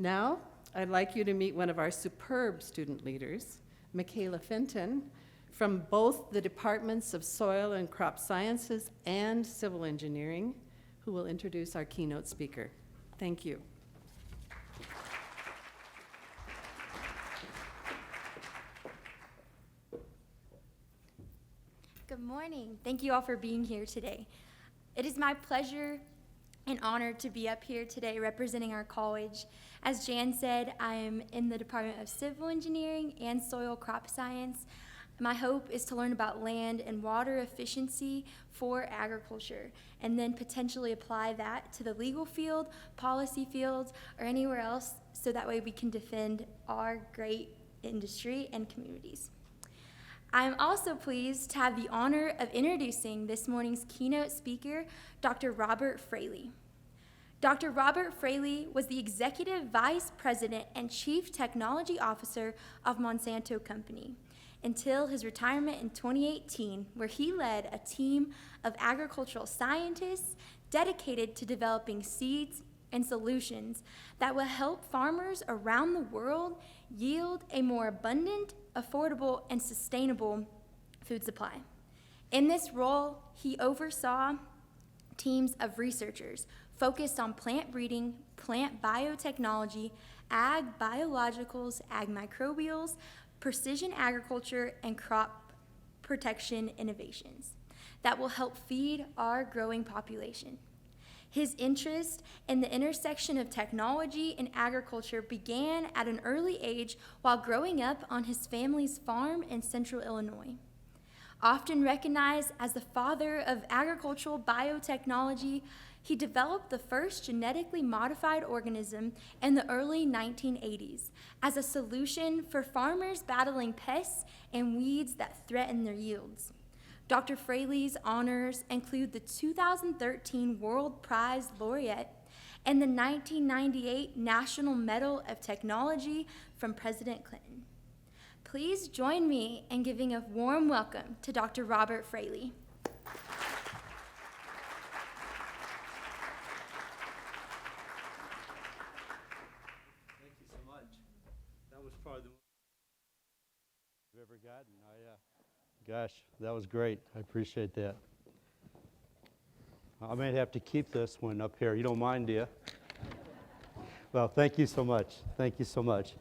Now, I'd like you to meet one of our superb student leaders, Michaela Fenton, from both the Departments of Soil and Crop Sciences and Civil Engineering, who will introduce our keynote speaker. Thank you. Good morning. Thank you all for being here today. It is my pleasure and honor to be up here today representing our college. As Jan said, I am in the Department of Civil Engineering and Soil Crop Science. My hope is to learn about land and water efficiency for agriculture, and then potentially apply that to the legal field, policy fields, or anywhere else, so that way we can defend our great industry and communities. I am also pleased to have the honor of introducing this morning's keynote speaker, Dr. Robert Fraley. Dr. Robert Fraley was the Executive Vice President and Chief Technology Officer of Monsanto Company until his retirement in 2018, where he led a team of agricultural scientists dedicated to developing seeds and solutions that will help farmers around the world yield a more abundant, affordable, and sustainable food supply. In this role, he oversaw teams of researchers focused on plant breeding, plant biotechnology, ag biologicals, ag microbials, precision agriculture, and crop protection innovations that will help feed our growing population. His interest in the intersection of technology and agriculture began at an early age while growing up on his family's farm in central Illinois. Often recognized as the father of agricultural biotechnology, he developed the first genetically modified organism in the early 1980s as a solution for farmers battling pests and weeds that threaten their yields. Dr. Fraley's honors include the 2013 World Prize Laureate and the 1998 National Medal of Technology from President Clinton. Please join me in giving a warm welcome to Dr. Robert Fraley. Thank you so much. That was probably the most I've ever gotten. Gosh, that was great. I appreciate that. I may have to keep this one up here. You don't mind, do you? Well, thank you so much. Thank you so much.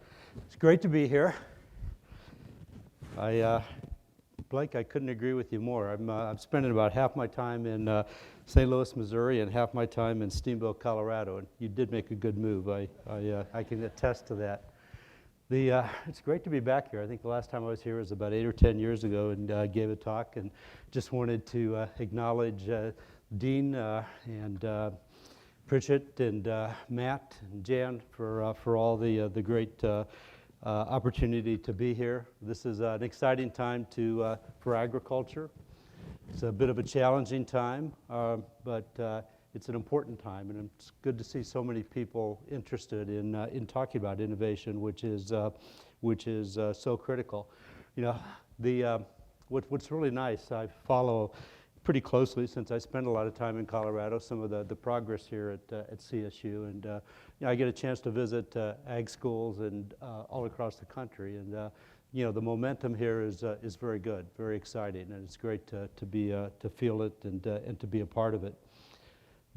It's great to be here. Blake, I couldn't agree with you more. I'm spending about half my time in St. Louis, Missouri, and half my time in Steamboat, Colorado. And you did make a good move. I can attest to that. It's great to be back here. I think the last time I was here was about 8 or 10 years ago and gave a talk, and just wanted to acknowledge Dean and Pritchett and Matt and Jan for all the great opportunity to be here. This is an exciting time for agriculture. It's a bit of a challenging time, but it's an important time, and it's good to see so many people interested in talking about innovation, which is so critical. You know, what's really nice, I follow pretty closely, since I spend a lot of time in Colorado, some of the progress here at CSU, and you know, I get a chance to visit ag schools and all across the country, and you know, the momentum here is very good, very exciting, and it's great to feel it and to be a part of it.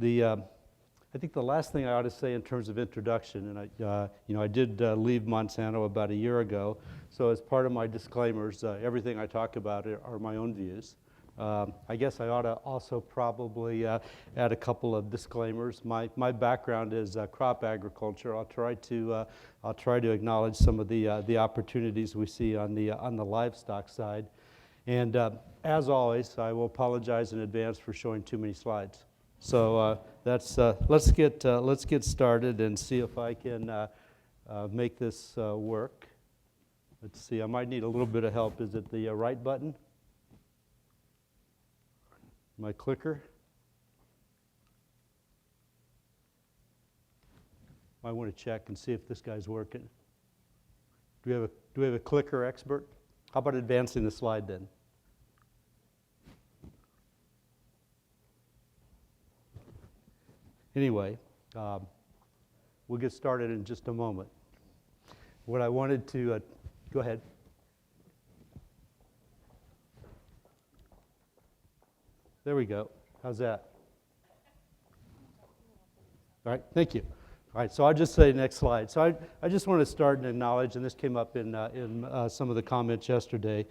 I think the last thing I ought to say in terms of introduction, and I did leave Monsanto about a year ago, so as part of my disclaimers, everything I talk about are my own views. I guess I ought to also probably add a couple of disclaimers. My background is crop agriculture. I'll try to acknowledge some of the opportunities we see on the livestock side, and as always, I will apologize in advance for showing too many slides. So let's get started and see if I can make this work. Let's see. I might need a little bit of help. Is it the right button? My clicker? I want to check and see if this guy's working. Do we have a clicker expert? How about advancing the slide then? Anyway, We'll get started in just a moment. What I wanted to, go ahead. There we go. How's that? All right, thank you. All right, so I'll just say next slide. So I just want to start and acknowledge, and this came up in some of the comments yesterday.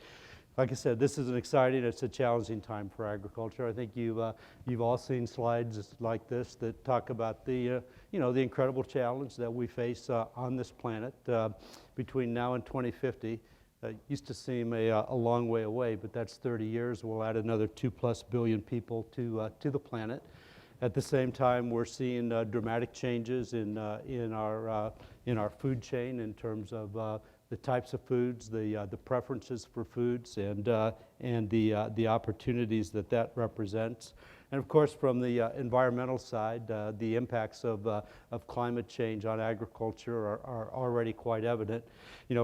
Like I said, this is an exciting, it's a challenging time for agriculture. I think you've all seen slides like this that talk about the the incredible challenge that we face on this planet between now and 2050. Used to seem a long way away, but that's 30 years. We'll add another 2+ billion people to the planet. At the same time, we're seeing dramatic changes in our food chain in terms of the types of foods, the preferences for foods, and the opportunities that represents. And of course, from the environmental side, the impacts of climate change on agriculture are already quite evident.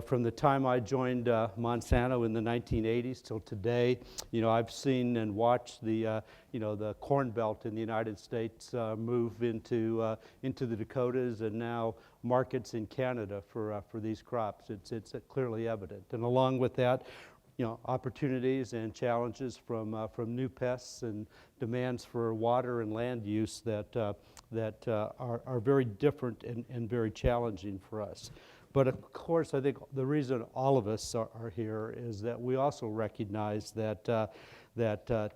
From the time I joined Monsanto in the 1980s till today, I've seen and watched the corn belt in the United States move into the Dakotas, and now markets in Canada for these crops. It's clearly evident. And along with that, opportunities and challenges from new pests and demands for water and land use that are very different and very challenging for us. But of course, I think the reason all of us are here is that we also recognize that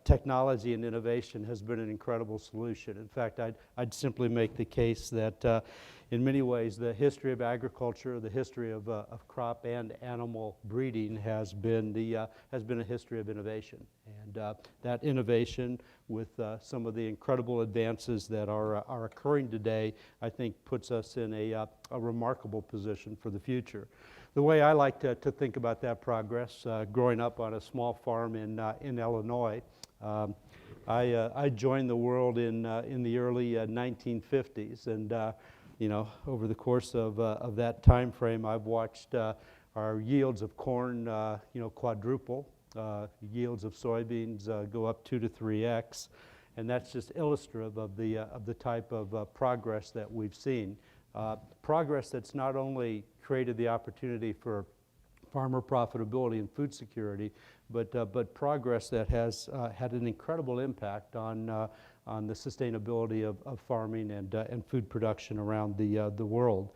technology and innovation has been an incredible solution. In fact, I'd simply make the case that in many ways, the history of agriculture, the history of crop and animal breeding has been a history of innovation. And that innovation, with some of the incredible advances that are occurring today, I think puts us in a remarkable position for the future. The way I like to think about that progress, growing up on a small farm in Illinois, I joined the world in the early 1950s, and over the course of that time frame, I've watched our yields of corn, quadruple, yields of soybeans go up 2 to 3x, and that's just illustrative of the type of progress that we've seen. Progress that's not only created the opportunity for farmer profitability and food security, but progress that has had an incredible impact on the sustainability of farming and food production around the world.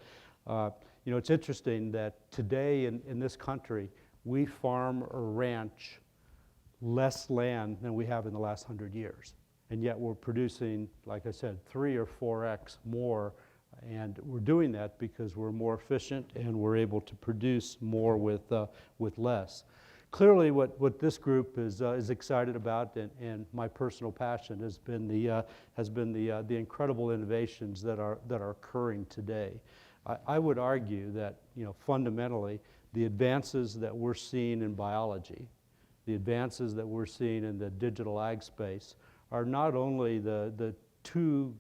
It's interesting that today in this country, we farm or ranch less land than we have in the last 100 years. And yet we're producing, like I said, 3 or 4x more. And we're doing that because we're more efficient and we're able to produce more with less. Clearly, what this group is excited about, and my personal passion has been the incredible innovations that are occurring today. I would argue that fundamentally the advances that we're seeing in biology, the advances that we're seeing in the digital ag space, are not only the two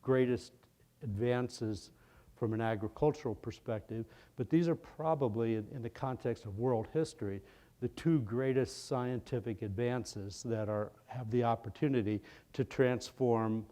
greatest advances from an agricultural perspective, but these are probably, in the context of world history, the two greatest scientific advances that have the opportunity to transform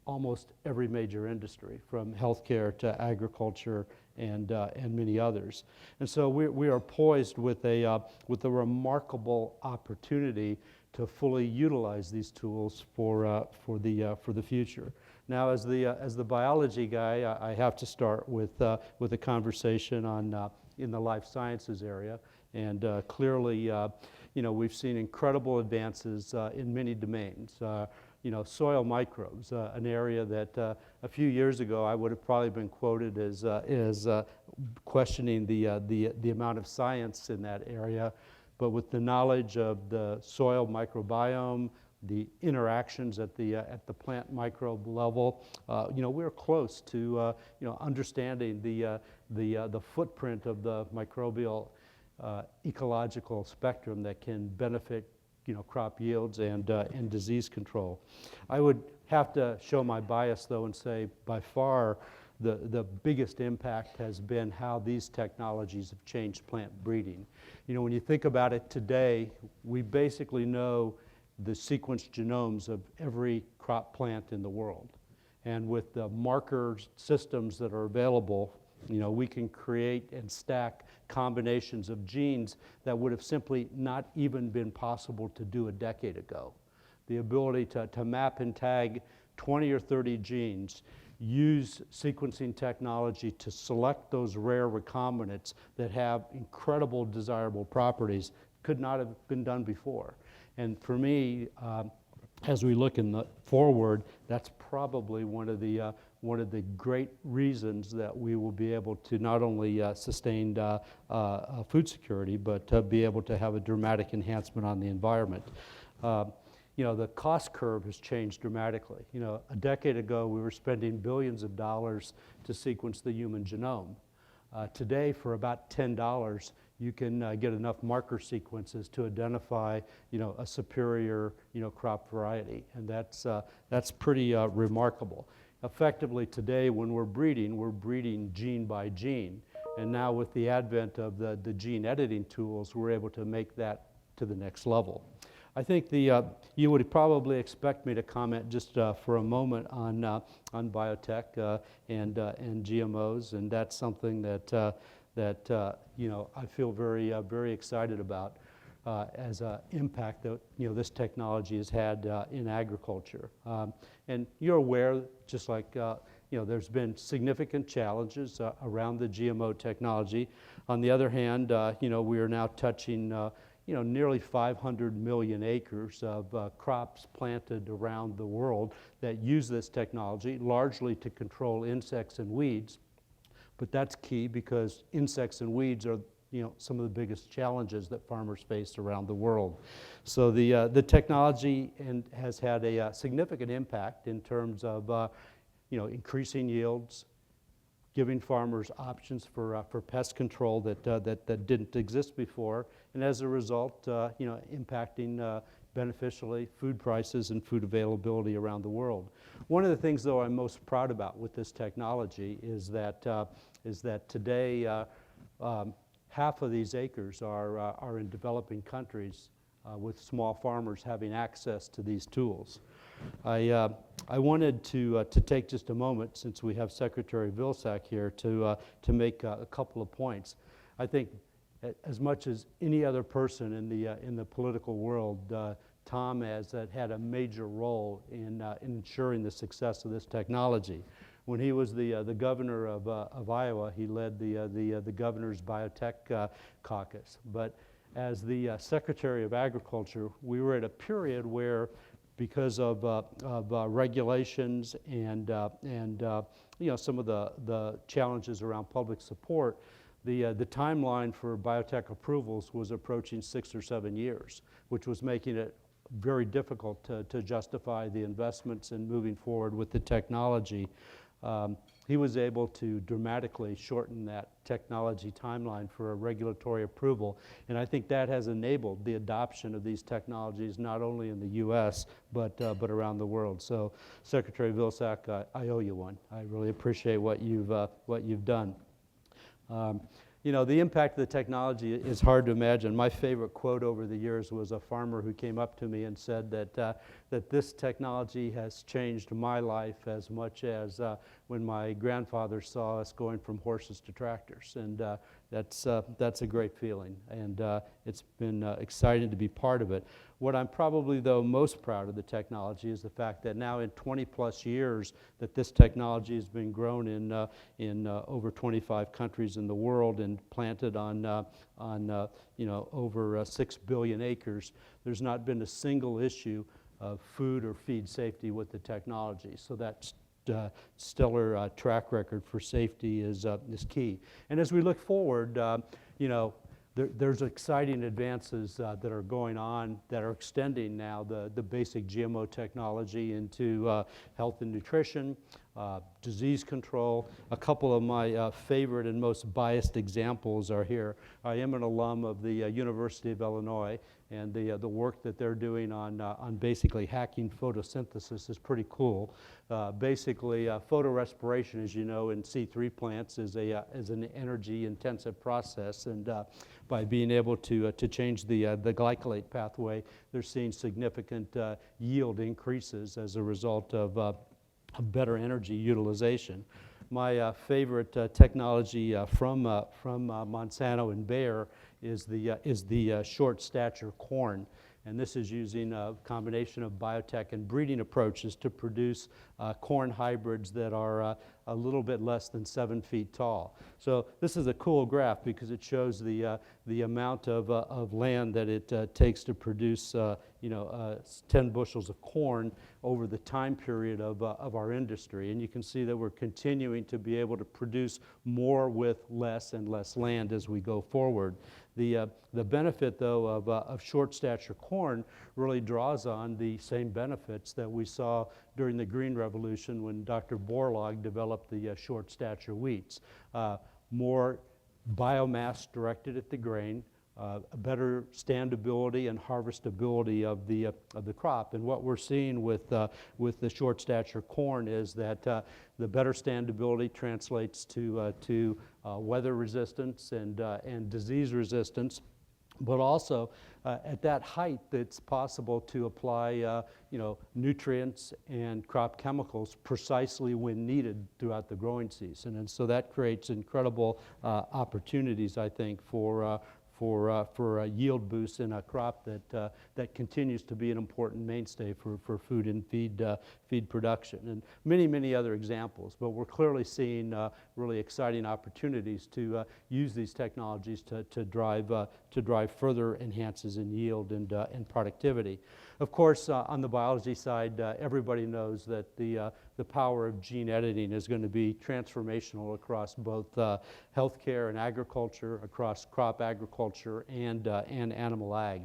almost every major industry, from healthcare to agriculture and many others. And so we are poised with a remarkable opportunity to fully utilize these tools for the future. Now, as the biology guy, I have to start with a conversation on in the life sciences area, and clearly, we've seen incredible advances in many domains. Soil microbes, an area that a few years ago I would have probably been quoted as questioning the amount of science in that area, but with the knowledge of the soil microbiome, the interactions at the plant microbe level, we're close to understanding the footprint of the microbial ecological spectrum that can benefit crop yields and disease control. I would have to show my bias though and say by far the biggest impact has been how these technologies have changed plant breeding. When you think about it today, we basically know the sequenced genomes of every crop plant in the world. And with the marker systems that are available, we can create and stack combinations of genes that would have simply not even been possible to do a decade ago. The ability to map and tag 20 or 30 genes, use sequencing technology to select those rare recombinants that have incredible desirable properties could not have been done before. And for me, as we look forward, that's probably one of the great reasons that we will be able to not only sustain food security, but be able to have a dramatic enhancement on the environment. The cost curve has changed dramatically. A decade ago, we were spending billions of dollars to sequence the human genome. Today, for about $10, you can get enough marker sequences to identify, a superior, crop variety, and that's pretty remarkable. Effectively, today, when we're breeding gene by gene, and now with the advent of the gene editing tools, we're able to make that to the next level. I think you would probably expect me to comment just for a moment on biotech and GMOs, and that's something that I feel very excited about as an impact that this technology has had in agriculture. And you're aware, just like there's been significant challenges around the GMO technology. On the other hand, we are now touching nearly 500 million acres of crops planted around the world that use this technology, largely to control insects and weeds. But that's key because insects and weeds are some of the biggest challenges that farmers face around the world. So the technology has had a significant impact in terms of increasing yields, giving farmers options for pest control that didn't exist before, and as a result, impacting beneficially food prices and food availability around the world. One of the things, though, I'm most proud about with this technology is that today half of these acres are in developing countries with small farmers having access to these tools. I wanted to take just a moment, since we have Secretary Vilsack here, to make a couple of points. I think as much as any other person in the political world, Tom has had a major role in ensuring the success of this technology. When he was the governor of Iowa, he led the governor's biotech caucus. But as the Secretary of Agriculture, we were at a period where, because of regulations and some of the challenges around public support, the timeline for biotech approvals was approaching 6 or 7 years, which was making it very difficult to justify the investments in moving forward with the technology. He was able to dramatically shorten that technology timeline for a regulatory approval, and I think that has enabled the adoption of these technologies not only in the U.S. but around the world. So, Secretary Vilsack, I owe you one. I really appreciate what you've done. The impact of the technology is hard to imagine. My favorite quote over the years was a farmer who came up to me and said that this technology has changed my life as much as when my grandfather saw us going from horses to tractors. And that's a great feeling, and it's been exciting to be part of it. What I'm probably, though, most proud of the technology is the fact that now in 20-plus years that this technology has been grown in over 25 countries in the world and planted on over 6 billion acres, there's not been a single issue of food or feed safety with the technology. So that's stellar track record for safety is key. And as we look forward, there's exciting advances that are going on that are extending now the basic GMO technology into health and nutrition, disease control. A couple of my favorite and most biased examples are here. I am an alum of the University of Illinois, and the work that they're doing on basically hacking photosynthesis is pretty cool. Basically, photorespiration, as you know, in C3 plants is an energy-intensive process, and by being able to change the glycolate pathway, they're seeing significant yield increases as a result of better energy utilization. My favorite technology from Monsanto and Bayer is the short stature corn. And this is using a combination of biotech and breeding approaches to produce corn hybrids that are a little bit less than 7 feet tall. So this is a cool graph because it shows the amount of land that it takes to produce 10 bushels of corn over the time period of our industry. And you can see that we're continuing to be able to produce more with less and less land as we go forward. The benefit, though, of short stature corn really draws on the same benefits that we saw during the Green Revolution when Dr. Borlaug developed the short stature wheats. More biomass directed at the grain, a better standability and harvestability of the crop. And what we're seeing with the short stature corn is that the better standability translates to weather resistance and disease resistance. But also, at that height, it's possible to apply, nutrients and crop chemicals precisely when needed throughout the growing season. And so that creates incredible opportunities, I think, for a yield boost in a crop that continues to be an important mainstay for food and feed production, and many other examples. But we're clearly seeing really exciting opportunities to use these technologies to drive further enhances in yield and productivity. Of course, on the biology side, everybody knows that the power of gene editing is going to be transformational across both healthcare and agriculture, across crop agriculture and animal ag.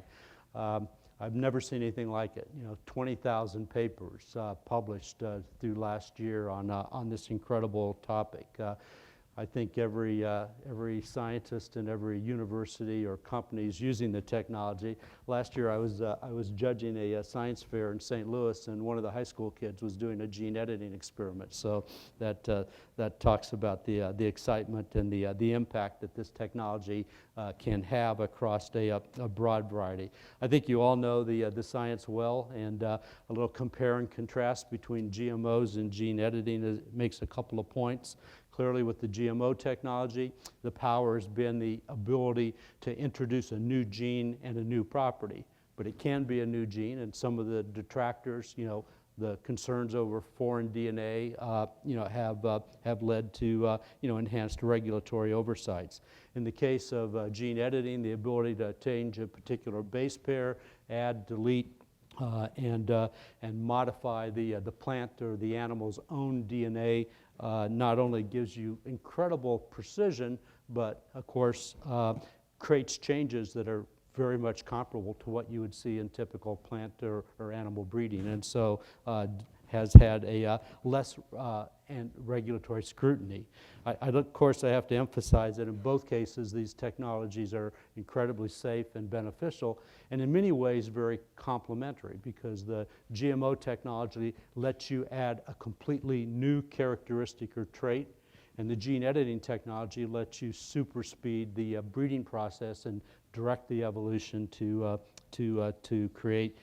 I've never seen anything like it. 20,000 papers published through last year on this incredible topic. I think every scientist and every university or company is using the technology. Last year I was judging a science fair in St. Louis, and one of the high school kids was doing a gene editing experiment. So that talks about the excitement and the impact that this technology can have across a broad variety. I think you all know the science well, and a little compare and contrast between GMOs and gene editing makes a couple of points. Clearly, with the GMO technology, the power has been the ability to introduce a new gene and a new property. But it can be a new gene, and some of the detractors, the concerns over foreign DNA, have led to enhanced regulatory oversights. In the case of gene editing, the ability to change a particular base pair, add, delete, and modify the plant or the animal's own DNA not only gives you incredible precision, but of course creates changes that are very much comparable to what you would see in typical plant or animal breeding, and so has had a less and regulatory scrutiny. Of course, I have to emphasize that in both cases, these technologies are incredibly safe and beneficial, and in many ways very complementary, because the GMO technology lets you add a completely new characteristic or trait, and the gene editing technology lets you super speed the breeding process and direct the evolution to create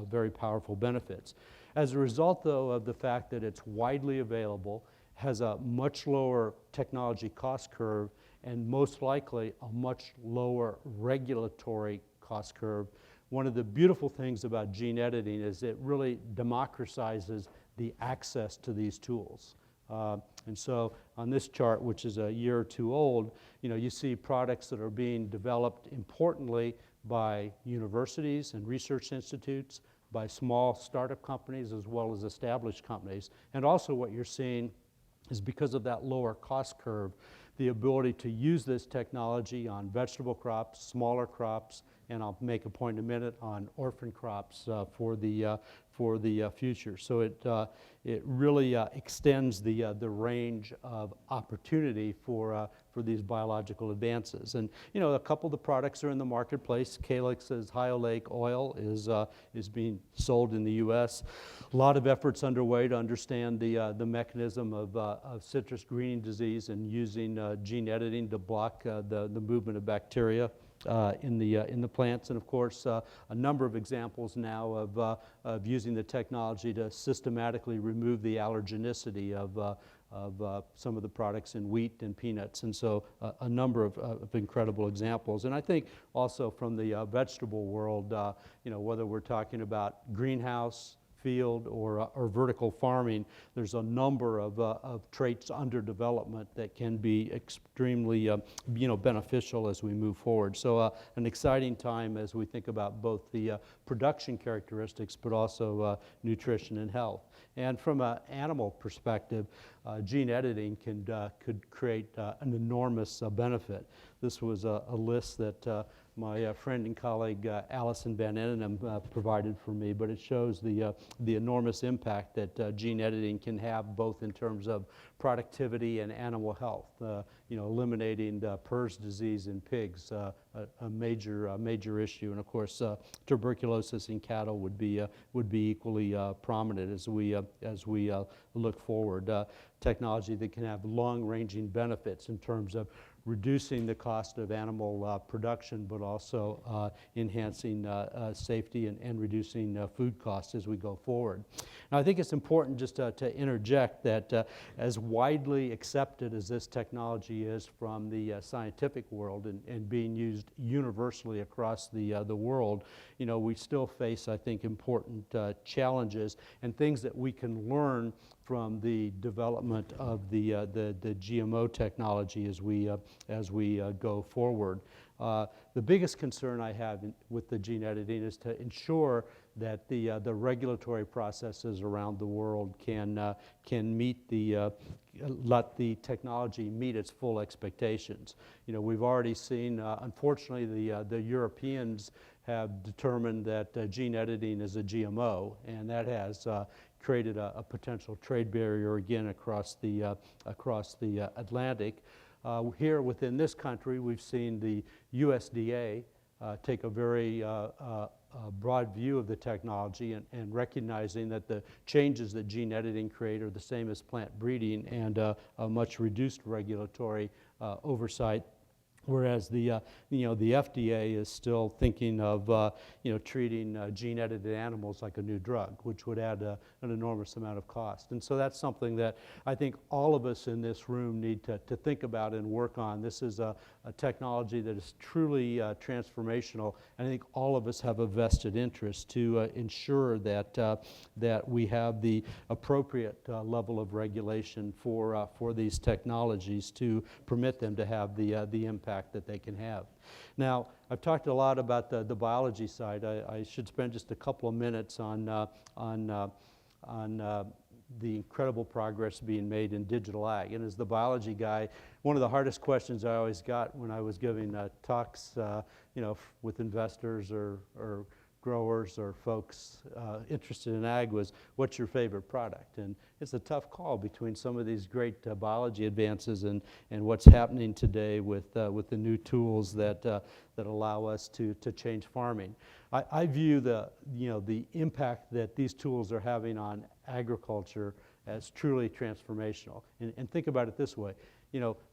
very powerful benefits. As a result, though, of the fact that it's widely available, has a much lower technology cost curve, and most likely a much lower regulatory cost curve, one of the beautiful things about gene editing is it really democratizes the access to these tools. And so on this chart, which is a year or two old, you see products that are being developed importantly by universities and research institutes, by small startup companies as well as established companies. And also what you're seeing is, because of that lower cost curve, the ability to use this technology on vegetable crops, smaller crops, and I'll make a point in a minute on orphan crops for the future. So it really extends the range of opportunity for these biological advances. And a couple of the products are in the marketplace. Calyx's High-Oleic oil is being sold in the U.S. A lot of efforts underway to understand the mechanism of citrus greening disease and using gene editing to block the movement of bacteria. in the plants, and of course a number of examples now of using the technology to systematically remove the allergenicity of some of the products in wheat and peanuts, and so a number of incredible examples. And I think also from the vegetable world, whether we're talking about greenhouse, field, or vertical farming, there's a number of traits under development that can be extremely beneficial as we move forward. So an exciting time as we think about both the production characteristics but also nutrition and health. And from an animal perspective, gene editing could create an enormous benefit. This was a list that my friend and colleague Allison Van Ennem provided for me, but it shows the enormous impact that gene editing can have both in terms of productivity and animal health. Eliminating PRRS disease in pigs, a major issue, and of course tuberculosis in cattle would be equally prominent as we look forward. Technology that can have long-ranging benefits in terms of reducing the cost of animal production, but also enhancing safety and reducing food costs as we go forward. Now, I think it's important just to interject that as widely accepted as this technology is from the scientific world and being used universally across the world, we still face, I think, important challenges and things that we can learn from the development of the GMO technology as we go forward. The biggest concern I have with the gene editing is to ensure that the regulatory processes around the world can meet let the technology meet its full expectations. We've already seen, unfortunately, the Europeans have determined that gene editing is a GMO, and that has created a potential trade barrier again across the Atlantic. Here within this country, we've seen the USDA take a very broad view of the technology and recognizing that the changes that gene editing create are the same as plant breeding and a much reduced regulatory oversight. Whereas the FDA is still thinking of treating gene-edited animals like a new drug, which would add an enormous amount of cost. And so that's something that I think all of us in this room need to think about and work on. This is a technology that is truly transformational, and I think all of us have a vested interest to ensure that we have the appropriate level of regulation for these technologies to permit them to have the impact that they can have. Now, I've talked a lot about the biology side. I should spend just a couple of minutes on the incredible progress being made in digital ag. And as the biology guy, one of the hardest questions I always got when I was giving talks, with investors or growers or folks interested in ag was, what's your favorite product? And it's a tough call between some of these great biology advances and what's happening today with the new tools that allow us to change farming. I view the impact that these tools are having on agriculture as truly transformational. And think about it this way.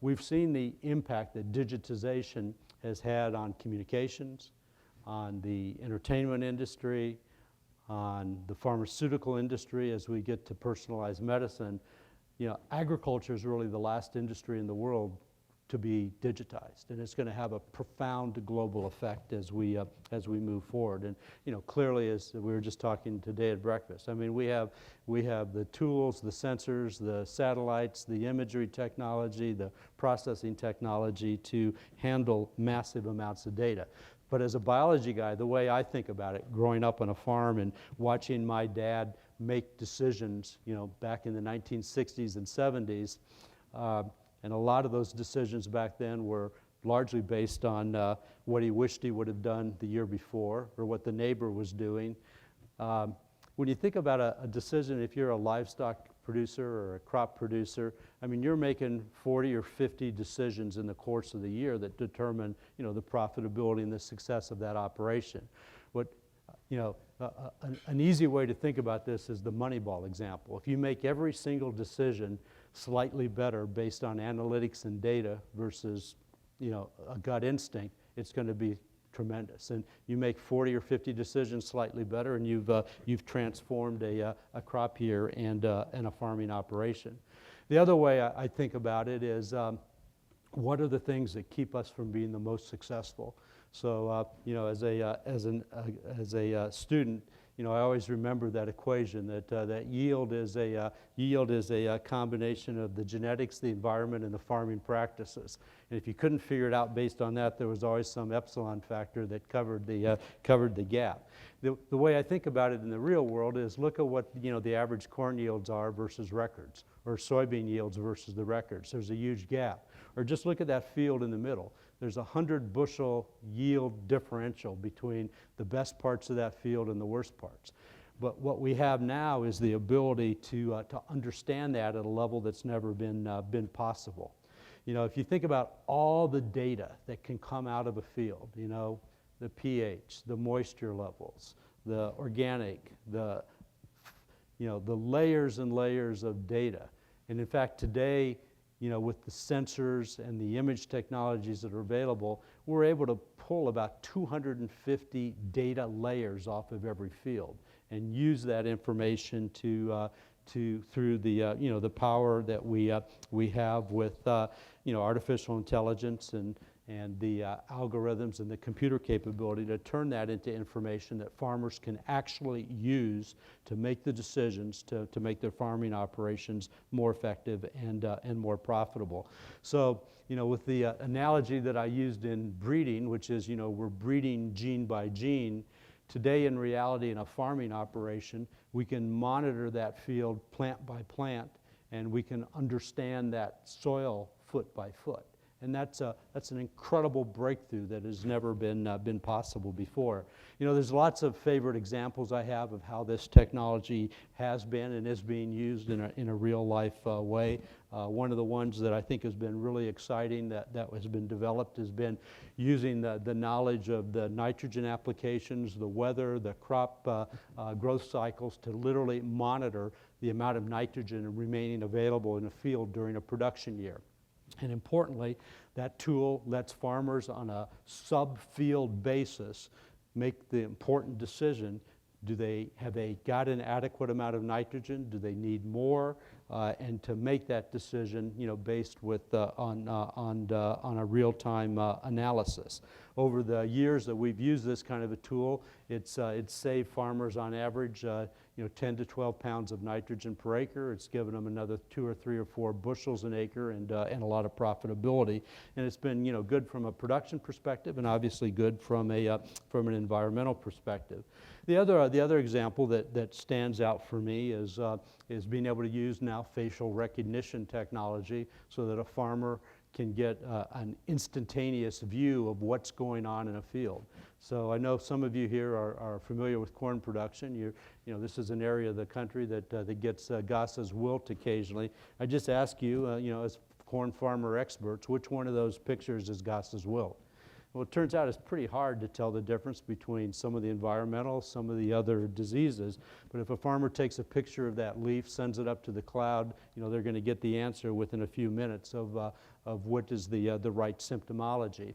We've seen the impact that digitization has had on communications, on the entertainment industry, on the pharmaceutical industry as we get to personalized medicine. Agriculture is really the last industry in the world to be digitized, and it's going to have a profound global effect as we move forward. And clearly, as we were just talking today at breakfast, I mean, we have the tools, the sensors, the satellites, the imagery technology, the processing technology to handle massive amounts of data. But as a biology guy, the way I think about it, growing up on a farm and watching my dad make decisions, back in the 1960s and 70s, and a lot of those decisions back then were largely based on what he wished he would have done the year before or what the neighbor was doing. When you think about a decision, if you're a livestock producer or a crop producer, I mean, you're making 40 or 50 decisions in the course of the year that determine, the profitability and the success of that operation. An easy way to think about this is the Moneyball example. If you make every single decision slightly better based on analytics and data versus, a gut instinct, it's going to be tremendous. And you make 40 or 50 decisions slightly better, and you've transformed a crop year and a farming operation. The other way I think about it is what are the things that keep us from being the most successful? So you know, as a student, you know, I always remember that equation that yield is a combination of the genetics, the environment, and the farming practices. And if you couldn't figure it out based on that, there was always some epsilon factor that covered the gap. The way I think about it in the real world is look at what, you know, the average corn yields are versus records, or soybean yields versus the records. There's a huge gap. Or just look at that field in the middle. There's a 100 bushel yield differential between the best parts of that field and the worst parts. But what we have now is the ability to understand that at a level that's never been possible. You know, if you think about all the data that can come out of a field, you know, the pH, the moisture levels, the organic, the layers and layers of data. And in fact, today, you know, with the sensors and the image technologies that are available, we're able to pull about 250 data layers off of every field and use that information through the the power that we have with artificial intelligence and the algorithms and the computer capability to turn that into information that farmers can actually use to make the decisions to make their farming operations more effective and more profitable. So, you know, with the analogy that I used in breeding, which is, you know, we're breeding gene by gene, today in reality in a farming operation, we can monitor that field plant by plant, and we can understand that soil foot by foot. And that's an incredible breakthrough that has never been possible before. You know, there's lots of favorite examples I have of how this technology has been and is being used in a real life way. One of the ones that I think has been really exciting that has been developed has been using the knowledge of the nitrogen applications, the weather, the crop growth cycles to literally monitor the amount of nitrogen remaining available in a field during a production year. And importantly, that tool lets farmers on a sub-field basis make the important decision: have they got an adequate amount of nitrogen? Do they need more? And to make that decision, you know, based with on a real-time analysis. Over the years that we've used this kind of a tool, it's saved farmers on average 10 to 12 pounds of nitrogen per acre. It's given them another 2 or 3 or 4 bushels an acre and a lot of profitability. And it's been, you know, good from a production perspective and obviously good from an environmental perspective. The other example that stands out for me is being able to use now facial recognition technology so that a farmer can get an instantaneous view of what's going on in a field. So I know some of you here are familiar with corn production. You know, this is an area of the country that gets Gossa's wilt occasionally. I just ask you, you know, as corn farmer experts, which one of those pictures is Gossa's wilt? Well, it turns out it's pretty hard to tell the difference between some of the environmental, some of the other diseases. But if a farmer takes a picture of that leaf, sends it up to the cloud, you know, they're going to get the answer within a few minutes of what is the right symptomology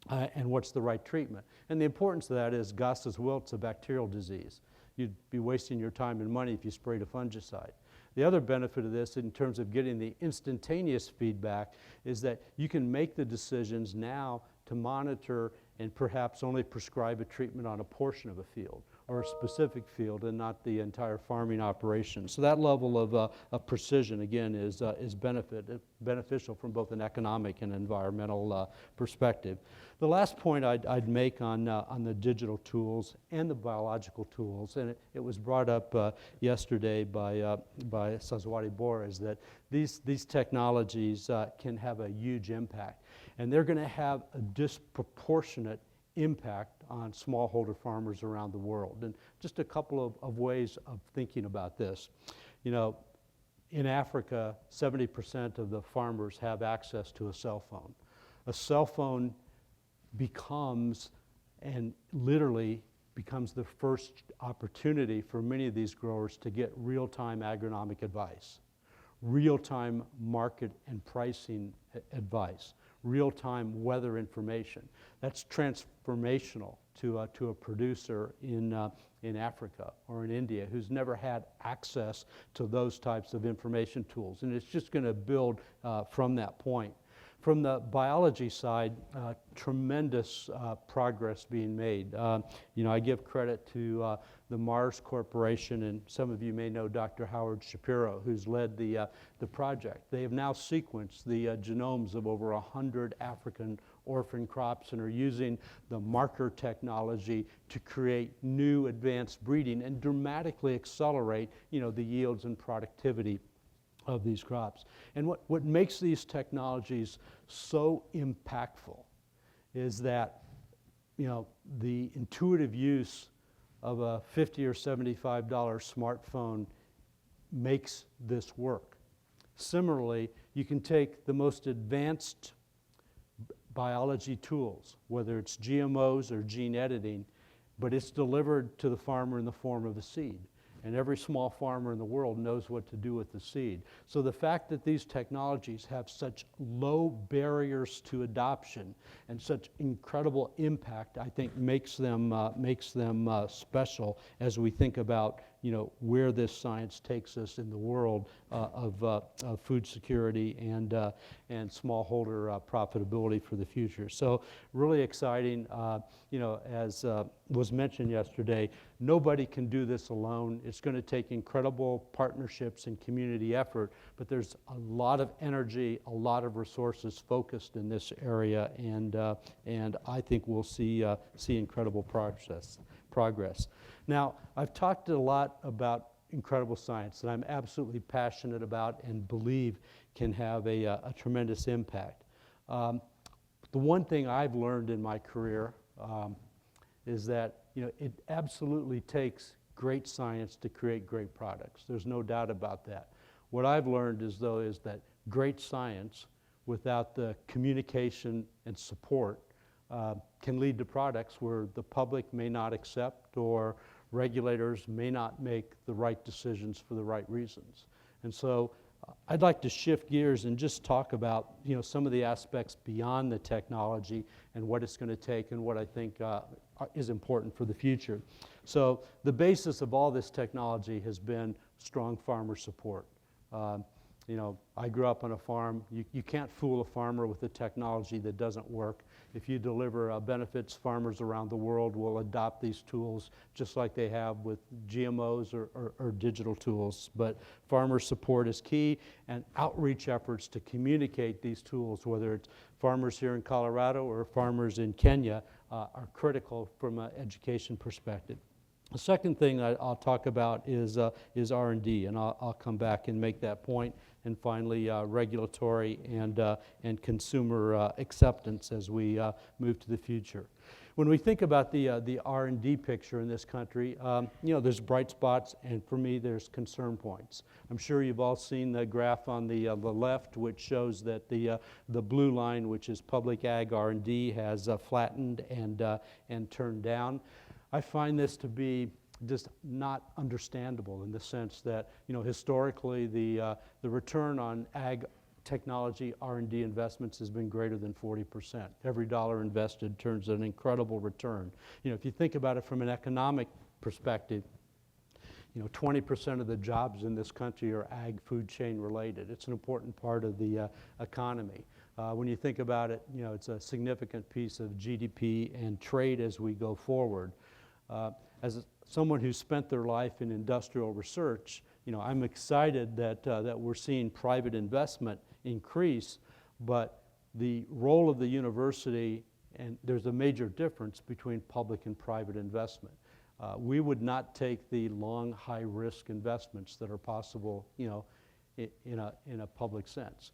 and what's the right treatment. And the importance of that is Gossa's wilt's a bacterial disease. You'd be wasting your time and money if you sprayed a fungicide. The other benefit of this in terms of getting the instantaneous feedback is that you can make the decisions now to monitor and perhaps only prescribe a treatment on a portion of a field or a specific field and not the entire farming operation. So that level of precision, again, is beneficial from both an economic and environmental perspective. The last point I'd make on the digital tools and the biological tools, and it was brought up yesterday by Sazwati Bor, is that these technologies can have a huge impact. And they're going to have a disproportionate impact on smallholder farmers around the world. And just a couple of ways of thinking about this. You know, in Africa, 70% of the farmers have access to a cell phone. A cell phone becomes, and literally becomes, the first opportunity for many of these growers to get real-time agronomic advice, real-time market and pricing advice, real-time weather information. That's transformational to a producer in Africa or in India who's never had access to those types of information tools. And it's just going to build from that point. From the biology side, tremendous progress being made. I give credit to the Mars Corporation, and some of you may know Dr. Howard Shapiro, who's led the project. They have now sequenced the genomes of over 100 African orphan crops and are using the marker technology to create new advanced breeding and dramatically accelerate, the yields and productivity of these crops. And what makes these technologies so impactful is that, the intuitive use of a $50 or $75 smartphone makes this work. Similarly, you can take the most advanced biology tools, whether it's GMOs or gene editing, but it's delivered to the farmer in the form of a seed. And every small farmer in the world knows what to do with the seed. So the fact that these technologies have such low barriers to adoption and such incredible impact, I think makes them special as we think about where this science takes us in the world of food security and smallholder profitability for the future. So really exciting. As was mentioned yesterday, nobody can do this alone. It's going to take incredible partnerships and community effort, but there's a lot of energy, a lot of resources focused in this area, and I think we'll see incredible progress. Now, I've talked a lot about incredible science that I'm absolutely passionate about and believe can have a tremendous impact. The one thing I've learned in my career is that it absolutely takes great science to create great products. There's no doubt about that. What I've learned is that great science without the communication and support can lead to products where the public may not accept or regulators may not make the right decisions for the right reasons. And so I'd like to shift gears and just talk about some of the aspects beyond the technology and what it's going to take and what I think is important for the future. So the basis of all this technology has been strong farmer support. I grew up on a farm. You can't fool a farmer with a technology that doesn't work. If you deliver benefits, farmers around the world will adopt these tools just like they have with GMOs or digital tools. But farmer support is key, and outreach efforts to communicate these tools, whether it's farmers here in Colorado or farmers in Kenya, are critical from an education perspective. The second thing I'll talk about is R&D, and I'll come back and make that point. And finally, regulatory and consumer acceptance as we move to the future. When we think about the R&D picture in this country, there's bright spots, and for me, there's concern points. I'm sure you've all seen the graph on the left, which shows that the blue line, which is public ag R&D, has flattened and turned down. I find this to be just not understandable in the sense that, historically the return on ag technology R&D investments has been greater than 40%. Every dollar invested turns an incredible return. If you think about it from an economic perspective, 20% of the jobs in this country are ag food chain related. It's an important part of the economy. When you think about it, it's a significant piece of GDP and trade as we go forward. As someone who's spent their life in industrial research, I'm excited that we're seeing private investment increase, but the role of the university, and there's a major difference between public and private investment. We would not take the long, high-risk investments that are possible, in a public sense.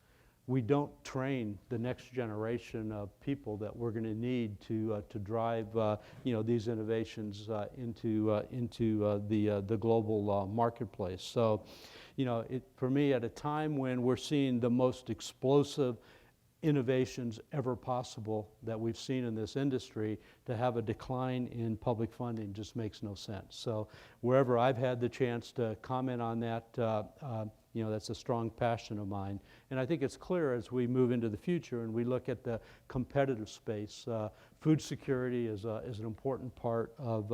We don't train the next generation of people that we're going to need to drive these innovations into the global marketplace. So, for me, at a time when we're seeing the most explosive innovations ever possible that we've seen in this industry, to have a decline in public funding just makes no sense. So wherever I've had the chance to comment on that, that's a strong passion of mine. And I think it's clear as we move into the future and we look at the competitive space, food security is an important part of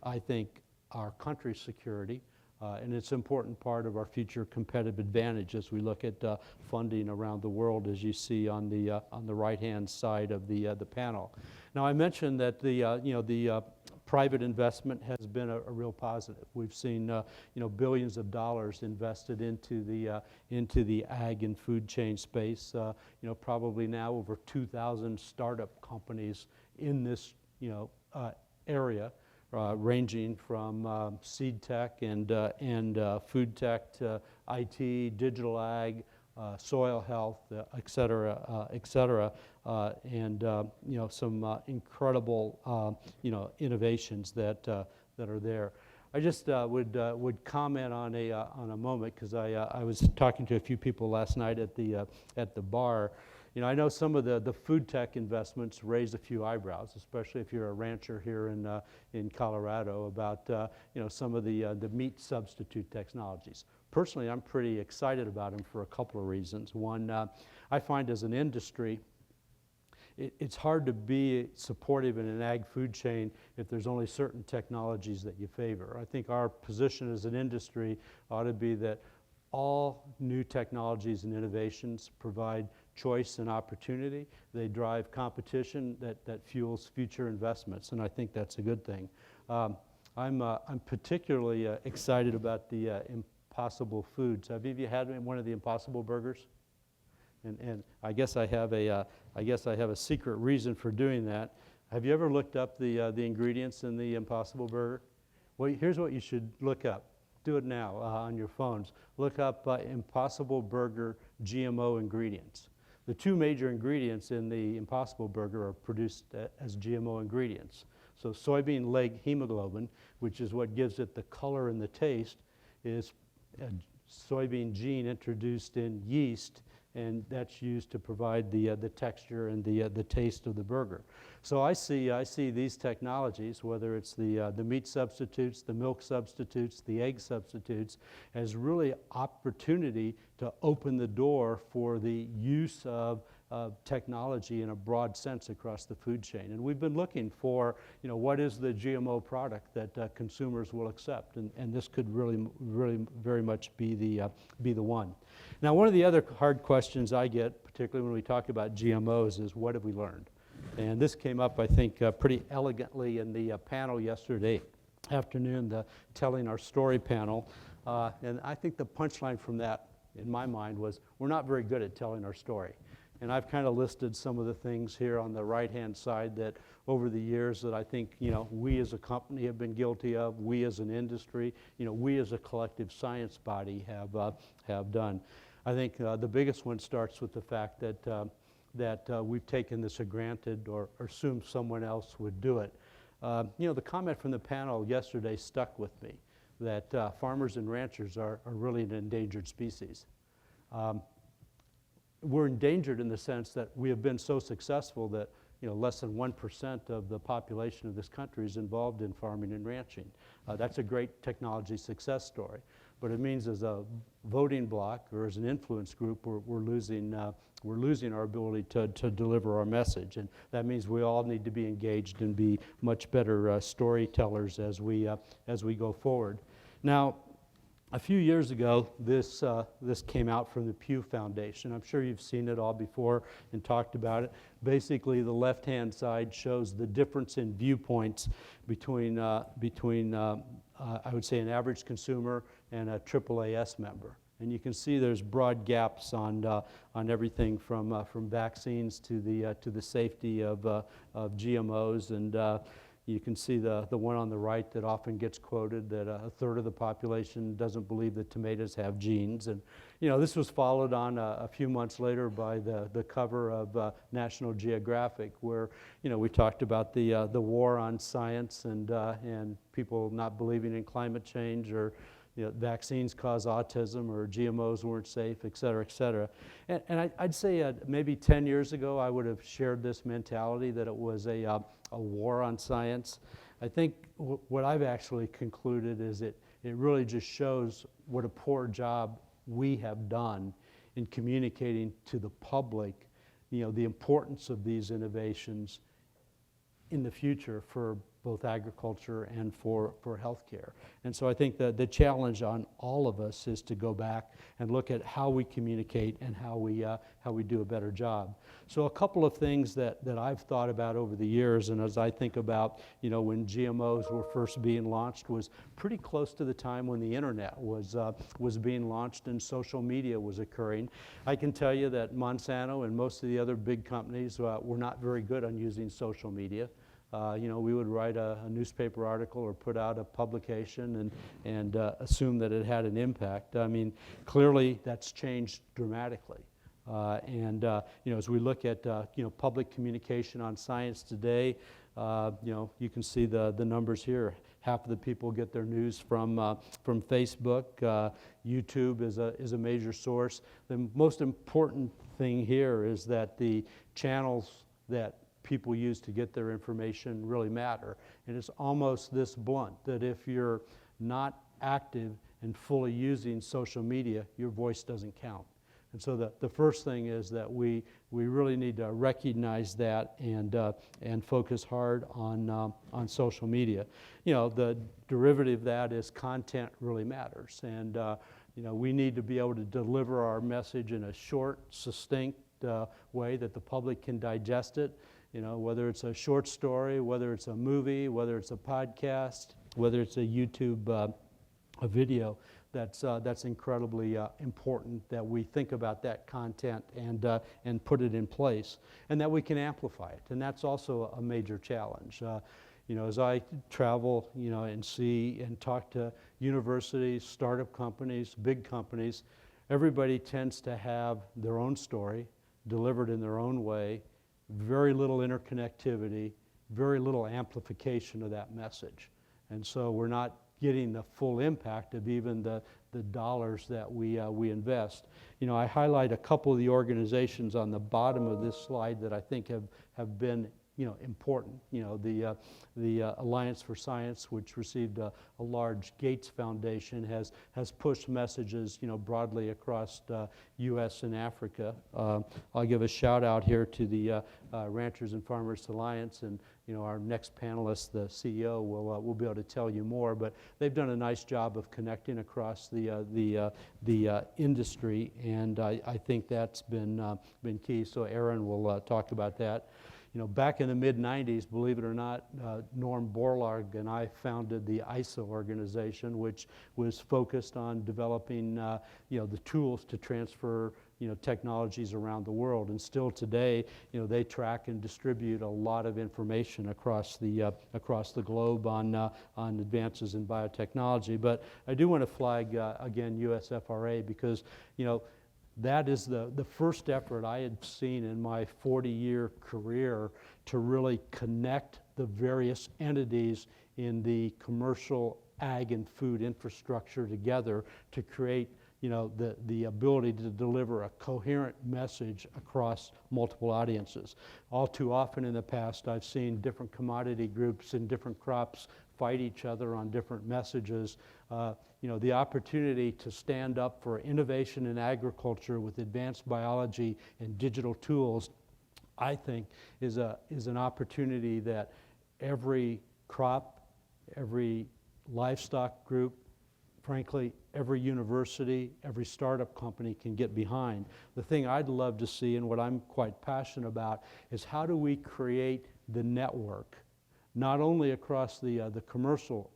I think, our country's security. And it's an important part of our future competitive advantage as we look at funding around the world, as you see on the right-hand side of the panel. Now, I mentioned that the private investment has been a real positive. We've seen billions of dollars invested into the ag and food chain space. Probably now over 2,000 startup companies in this area. Ranging from seed tech and food tech to IT, digital ag, soil health, et cetera, and some incredible innovations that are there. I just would comment on a moment, because I was talking to a few people last night at the bar. I know some of the food tech investments raise a few eyebrows, especially if you're a rancher here in Colorado, about some of the meat substitute technologies. Personally, I'm pretty excited about them for a couple of reasons. One, I find as an industry, it's hard to be supportive in an ag food chain if there's only certain technologies that you favor. I think our position as an industry ought to be that all new technologies and innovations provide choice and opportunity. They drive competition that fuels future investments, and I think that's a good thing. I'm particularly excited about the Impossible Foods. Have you had one of the Impossible Burgers? And I guess I have a secret reason for doing that. Have you ever looked up the ingredients in the Impossible Burger? Well, here's what you should look up. Do it now on your phones. Look up Impossible Burger GMO ingredients. The two major ingredients in the Impossible Burger are produced as GMO ingredients. So soybean leg hemoglobin, which is what gives it the color and the taste, is a soybean gene introduced in yeast, and that's used to provide the texture and the taste of the burger. So I see these technologies, whether it's the meat substitutes, the milk substitutes, the egg substitutes, as really opportunity to open the door for the use of technology in a broad sense across the food chain. And we've been looking for, what is the GMO product that consumers will accept, and this could really very much be the one. Now, one of the other hard questions I get, particularly when we talk about GMOs, is what have we learned? And this came up, I think, pretty elegantly in the panel yesterday afternoon, the Telling Our Story panel. And I think the punchline from that, in my mind, was we're not very good at telling our story. And I've kind of listed some of the things here on the right-hand side that over the years that I think, we as a company have been guilty of, we as an industry, we as a collective science body have done. I think the biggest one starts with the fact that we've taken this for granted or assumed someone else would do it. The comment from the panel yesterday stuck with me, that farmers and ranchers are really an endangered species. We're endangered in the sense that we have been so successful that less than 1% of the population of this country is involved in farming and ranching. That's a great technology success story, but it means as a voting bloc or as an influence group, we're losing our ability to deliver our message, and that means we all need to be engaged and be much better storytellers as we go forward. Now, a few years ago, this came out from the Pew Foundation. I'm sure you've seen it all before and talked about it. Basically, the left-hand side shows the difference in viewpoints between I would say, an average consumer and a AAAS member. And you can see there's broad gaps on everything from vaccines to the safety of GMOs, and you can see the one on the right that often gets quoted, that a third of the population doesn't believe that tomatoes have genes. And this was followed on a few months later by the cover of National Geographic, where we talked about the war on science and people not believing in climate change or vaccines cause autism or GMOs weren't safe, et cetera, et cetera. And I'd say maybe 10 years ago I would have shared this mentality that it was a war on science. I think what I've actually concluded is it really just shows what a poor job we have done in communicating to the public, the importance of these innovations in the future for both agriculture and for healthcare. And so I think that the challenge on all of us is to go back and look at how we communicate and how we do a better job. So a couple of things that I've thought about over the years, and as I think about when GMOs were first being launched, was pretty close to the time when the internet was being launched and social media was occurring. I can tell you that Monsanto and most of the other big companies were not very good on using social media. We would write a newspaper article or put out a publication and assume that it had an impact. I mean, clearly that's changed dramatically. As we look at public communication on science today, you can see the numbers here. Half of the people get their news from Facebook. YouTube is a major source. The most important thing here is that the channels that people use to get their information really matter. And it's almost this blunt, that if you're not active and fully using social media, your voice doesn't count. And so the first thing is that we really need to recognize that and focus hard on social media. The derivative of that is content really matters. And we need to be able to deliver our message in a short, succinct way that the public can digest it. Whether it's a short story, whether it's a movie, whether it's a podcast, whether it's a YouTube a video, that's incredibly important that we think about that content and put it in place, and that we can amplify it. And that's also a major challenge. As I travel, and see and talk to universities, startup companies, big companies, everybody tends to have their own story delivered in their own way. Very little interconnectivity, very little amplification of that message. And so we're not getting the full impact of even the dollars that we invest. I highlight a couple of the organizations on the bottom of this slide that I think have been important. The Alliance for Science, which received a large Gates Foundation, has pushed messages broadly across U.S. and Africa. I'll give a shout out here to the Ranchers and Farmers Alliance, and our next panelist, the CEO, will be able to tell you more. But they've done a nice job of connecting across the industry, and I think that's been key. So Aaron will talk about that. Back in the mid-90s, believe it or not, Norm Borlaug and I founded the ISIL organization, which was focused on developing, the tools to transfer, technologies around the world. And still today, they track and distribute a lot of information across the globe on advances in biotechnology. But I do want to flag again SFRA, because that is the first effort I had seen in my 40-year career to really connect the various entities in the commercial ag and food infrastructure together to create the ability to deliver a coherent message across multiple audiences. All too often in the past, I've seen different commodity groups and different crops fight each other on different messages. The opportunity to stand up for innovation in agriculture with advanced biology and digital tools, I think, is an opportunity that every crop, every livestock group, frankly, every university, every startup company can get behind. The thing I'd love to see, and what I'm quite passionate about, is how do we create the network, not only across the commercial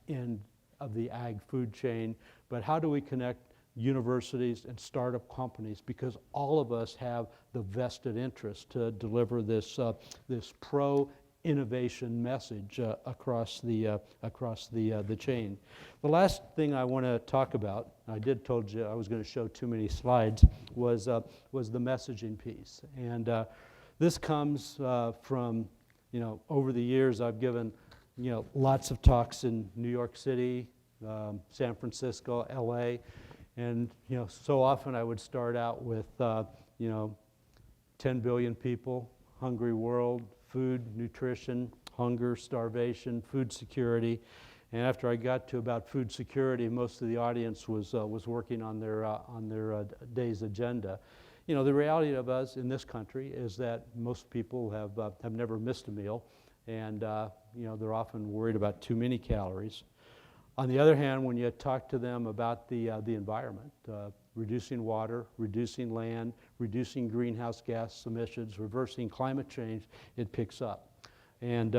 end of the ag food chain, but how do we connect universities and startup companies, because all of us have the vested interest to deliver this pro-innovation message across the chain. The last thing I want to talk about, I told you I was going to show too many slides, was the messaging piece. And this comes from, over the years I've given lots of talks in New York City, San Francisco, LA, and so often I would start out with 10 billion people, hungry world, food, nutrition, hunger, starvation, food security. And after I got to about food security, most of the audience was working on their day's agenda. The reality of us in this country is that most people have never missed a meal, and they're often worried about too many calories. On the other hand, when you talk to them about the environment, reducing water, reducing land, reducing greenhouse gas emissions, reversing climate change, it picks up. And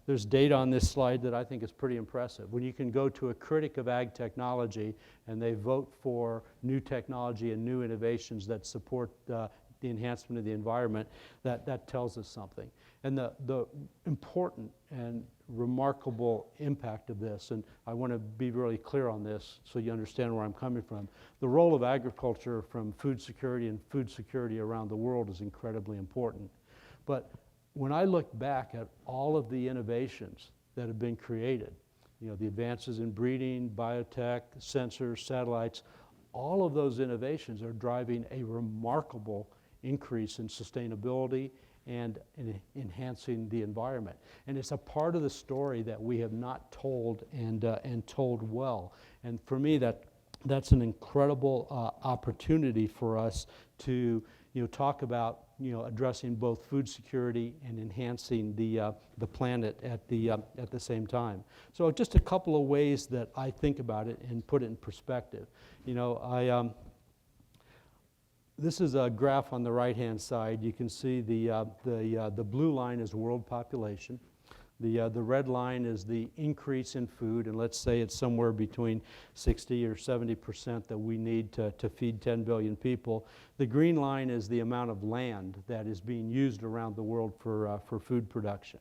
there's data on this slide that I think is pretty impressive. When you can go to a critic of ag technology and they vote for new technology and new innovations that support the enhancement of the environment, that tells us something. And the important and remarkable impact of this, and I want to be really clear on this so you understand where I'm coming from, the role of agriculture from food security and food security around the world is incredibly important. But when I look back at all of the innovations that have been created, the advances in breeding, biotech, sensors, satellites, all of those innovations are driving a remarkable increase in sustainability and in enhancing the environment. And it's a part of the story that we have not told and told well. And for me, that's an incredible opportunity for us to talk about addressing both food security and enhancing the planet at the same time. So just a couple of ways that I think about it and put it in perspective. This is a graph on the right-hand side. You can see the blue line is world population. The red line is the increase in food, and let's say it's somewhere between 60 or 70% that we need to feed 10 billion people. The green line is the amount of land that is being used around the world for food production.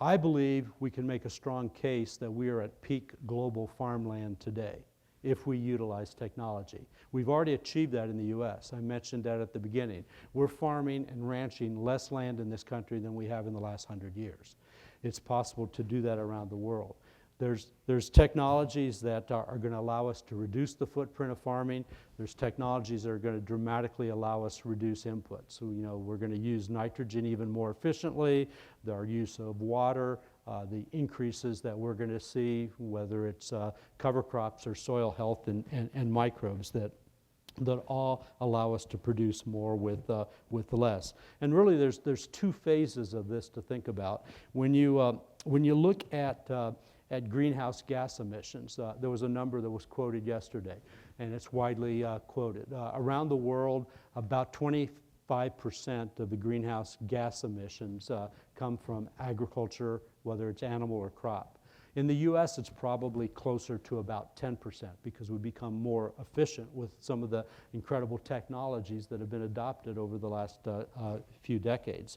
I believe we can make a strong case that we are at peak global farmland today if we utilize technology. We've already achieved that in the US. I mentioned that at the beginning. We're farming and ranching less land in this country than we have in the last 100 years. It's possible to do that around the world. There's technologies that are going to allow us to reduce the footprint of farming. There's technologies that are going to dramatically allow us to reduce input. So, we're going to use nitrogen even more efficiently, our use of water, the increases that we're going to see, whether it's cover crops or soil health and microbes that all allow us to produce more with less. And really, there's two phases of this to think about. When you look at greenhouse gas emissions, there was a number that was quoted yesterday, and it's widely quoted. Around the world, about 25% of the greenhouse gas emissions come from agriculture, whether it's animal or crop. In the US, it's probably closer to about 10% because we've become more efficient with some of the incredible technologies that have been adopted over the last few decades.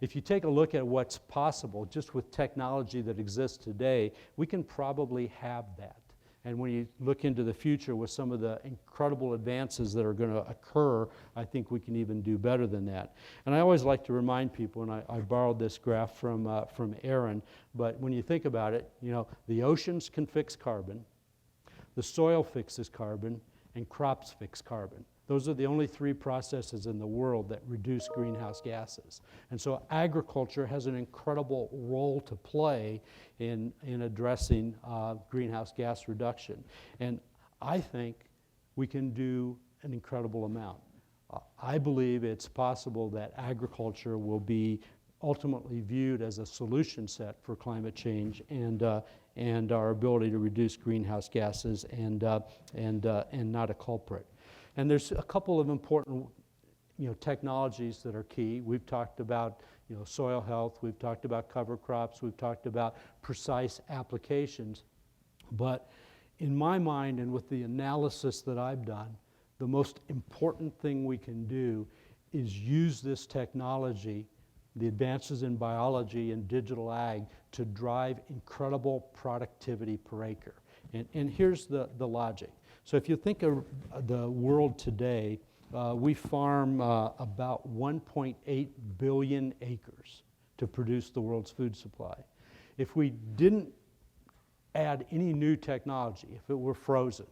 If you take a look at what's possible just with technology that exists today, we can probably have that. And when you look into the future with some of the incredible advances that are going to occur, I think we can even do better than that. And I always like to remind people, and I borrowed this graph from Aaron, but when you think about it, the oceans can fix carbon, the soil fixes carbon, and crops fix carbon. Those are the only three processes in the world that reduce greenhouse gases. And so agriculture has an incredible role to play in addressing greenhouse gas reduction. And I think we can do an incredible amount. I believe it's possible that agriculture will be ultimately viewed as a solution set for climate change and our ability to reduce greenhouse gases and not a culprit. And there's a couple of important technologies that are key. We've talked about soil health, we've talked about cover crops, we've talked about precise applications. But in my mind and with the analysis that I've done, the most important thing we can do is use this technology, the advances in biology and digital ag, to drive incredible productivity per acre. And here's the logic. So if you think of the world today, we farm about 1.8 billion acres to produce the world's food supply. If we didn't add any new technology, if it were frozen,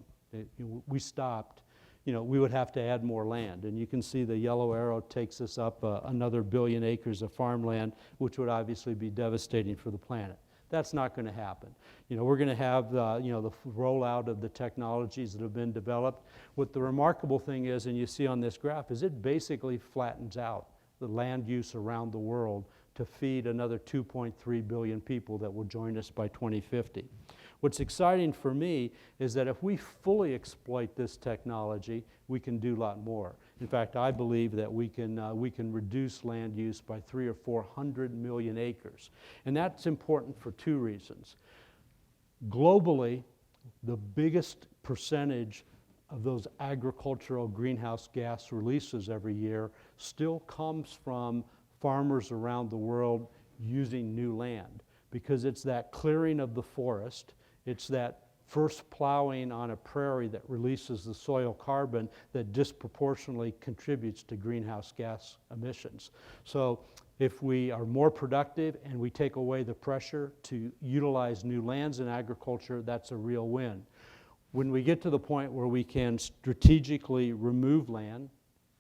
we stopped, we would have to add more land. And you can see the yellow arrow takes us up another 1 billion acres of farmland, which would obviously be devastating for the planet. That's not going to happen. We're going to have the rollout of the technologies that have been developed. What the remarkable thing is, and you see on this graph, is it basically flattens out the land use around the world to feed another 2.3 billion people that will join us by 2050. What's exciting for me is that if we fully exploit this technology, we can do a lot more. In fact, I believe that we can reduce land use by 300 or 400 million acres. And that's important for two reasons. Globally, the biggest percentage of those agricultural greenhouse gas releases every year still comes from farmers around the world using new land, because it's that clearing of the forest, it's that first plowing on a prairie that releases the soil carbon that disproportionately contributes to greenhouse gas emissions. So if we are more productive and we take away the pressure to utilize new lands in agriculture, that's a real win. When we get to the point where we can strategically remove land,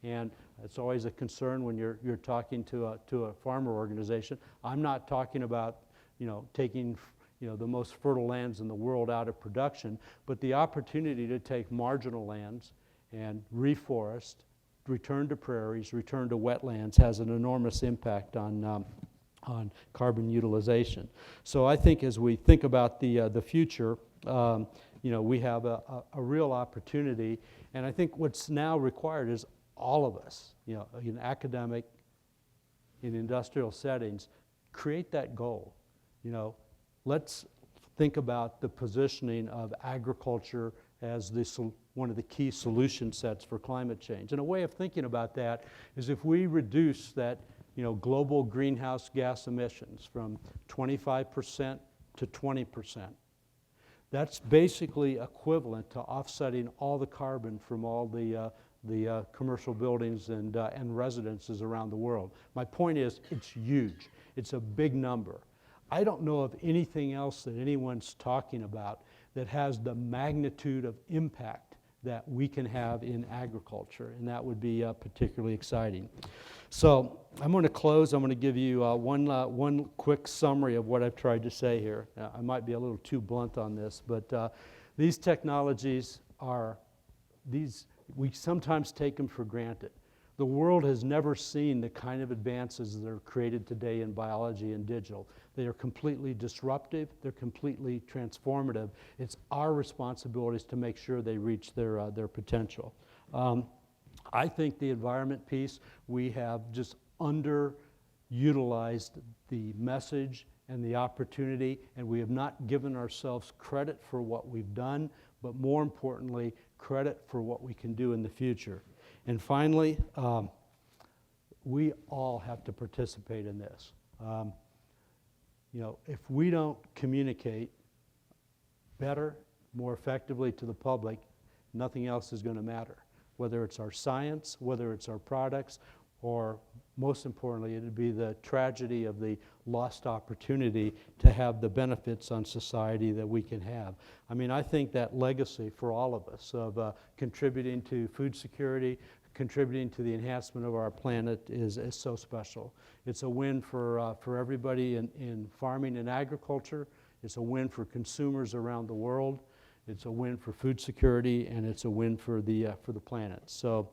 and it's always a concern when you're talking to a farmer organization. I'm not talking about taking the most fertile lands in the world out of production, but the opportunity to take marginal lands and reforest, return to prairies, return to wetlands has an enormous impact on carbon utilization. So I think as we think about the future, we have a real opportunity, and I think what's now required is all of us, in academic, in industrial settings, create that goal. Let's think about the positioning of agriculture as one of the key solution sets for climate change. And a way of thinking about that is if we reduce that, global greenhouse gas emissions from 25% to 20%, that's basically equivalent to offsetting all the carbon from all the commercial buildings and residences around the world. My point is, it's huge. It's a big number. I don't know of anything else that anyone's talking about that has the magnitude of impact that we can have in agriculture, and that would be particularly exciting. So I'm going to close. I'm going to give you one quick summary of what I've tried to say here. I might be a little too blunt on this, but these technologies we sometimes take them for granted. The world has never seen the kind of advances that are created today in biology and digital. They are completely disruptive. They're completely transformative. It's our responsibilities to make sure they reach their potential. I think the environment piece, we have just underutilized the message and the opportunity, and we have not given ourselves credit for what we've done, but more importantly, credit for what we can do in the future. And finally, we all have to participate in this. If we don't communicate better, more effectively to the public, nothing else is going to matter. Whether it's our science, whether it's our products, or most importantly, it would be the tragedy of the lost opportunity to have the benefits on society that we can have. I mean, I think that legacy for all of us of contributing to food security, contributing to the enhancement of our planet is so special. It's a win for everybody in farming and agriculture. It's a win for consumers around the world. It's a win for food security, and it's a win for the planet. So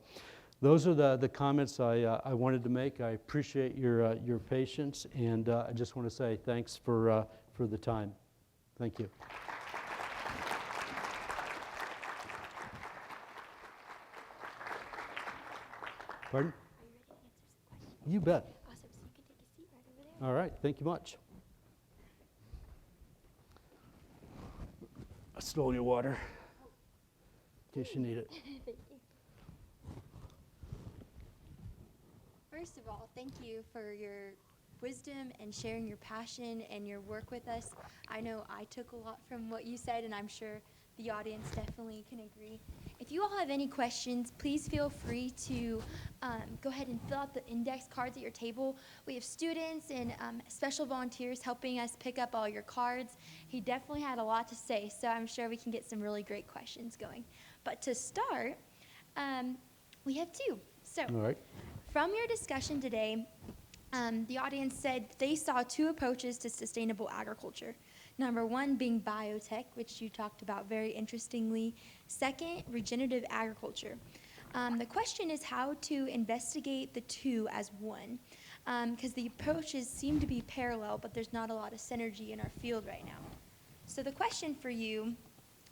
those are the comments I wanted to make. I appreciate your patience, and I just want to say thanks for the time. Thank you. Pardon? Are you ready to answer some questions? You bet. Awesome. So you can take a seat right over there. All right. Thank you much. I stole your water in case you need it. Thank you. First of all, thank you for your wisdom and sharing your passion and your work with us. I know I took a lot from what you said, and I'm sure the audience definitely can agree. If if you all have any questions, please feel free to go ahead and fill out the index cards at your table. We have students and special volunteers helping us pick up all your cards. He definitely had a lot to say, so I'm sure we can get some really great questions going. But to start, we have two. So All right. from your discussion today, the audience said they saw two approaches to sustainable agriculture. Number one being biotech, which you talked about very interestingly. Second, regenerative agriculture. The question is how to investigate the two as one, because the approaches seem to be parallel, but there's not a lot of synergy in our field right now. So the question for you,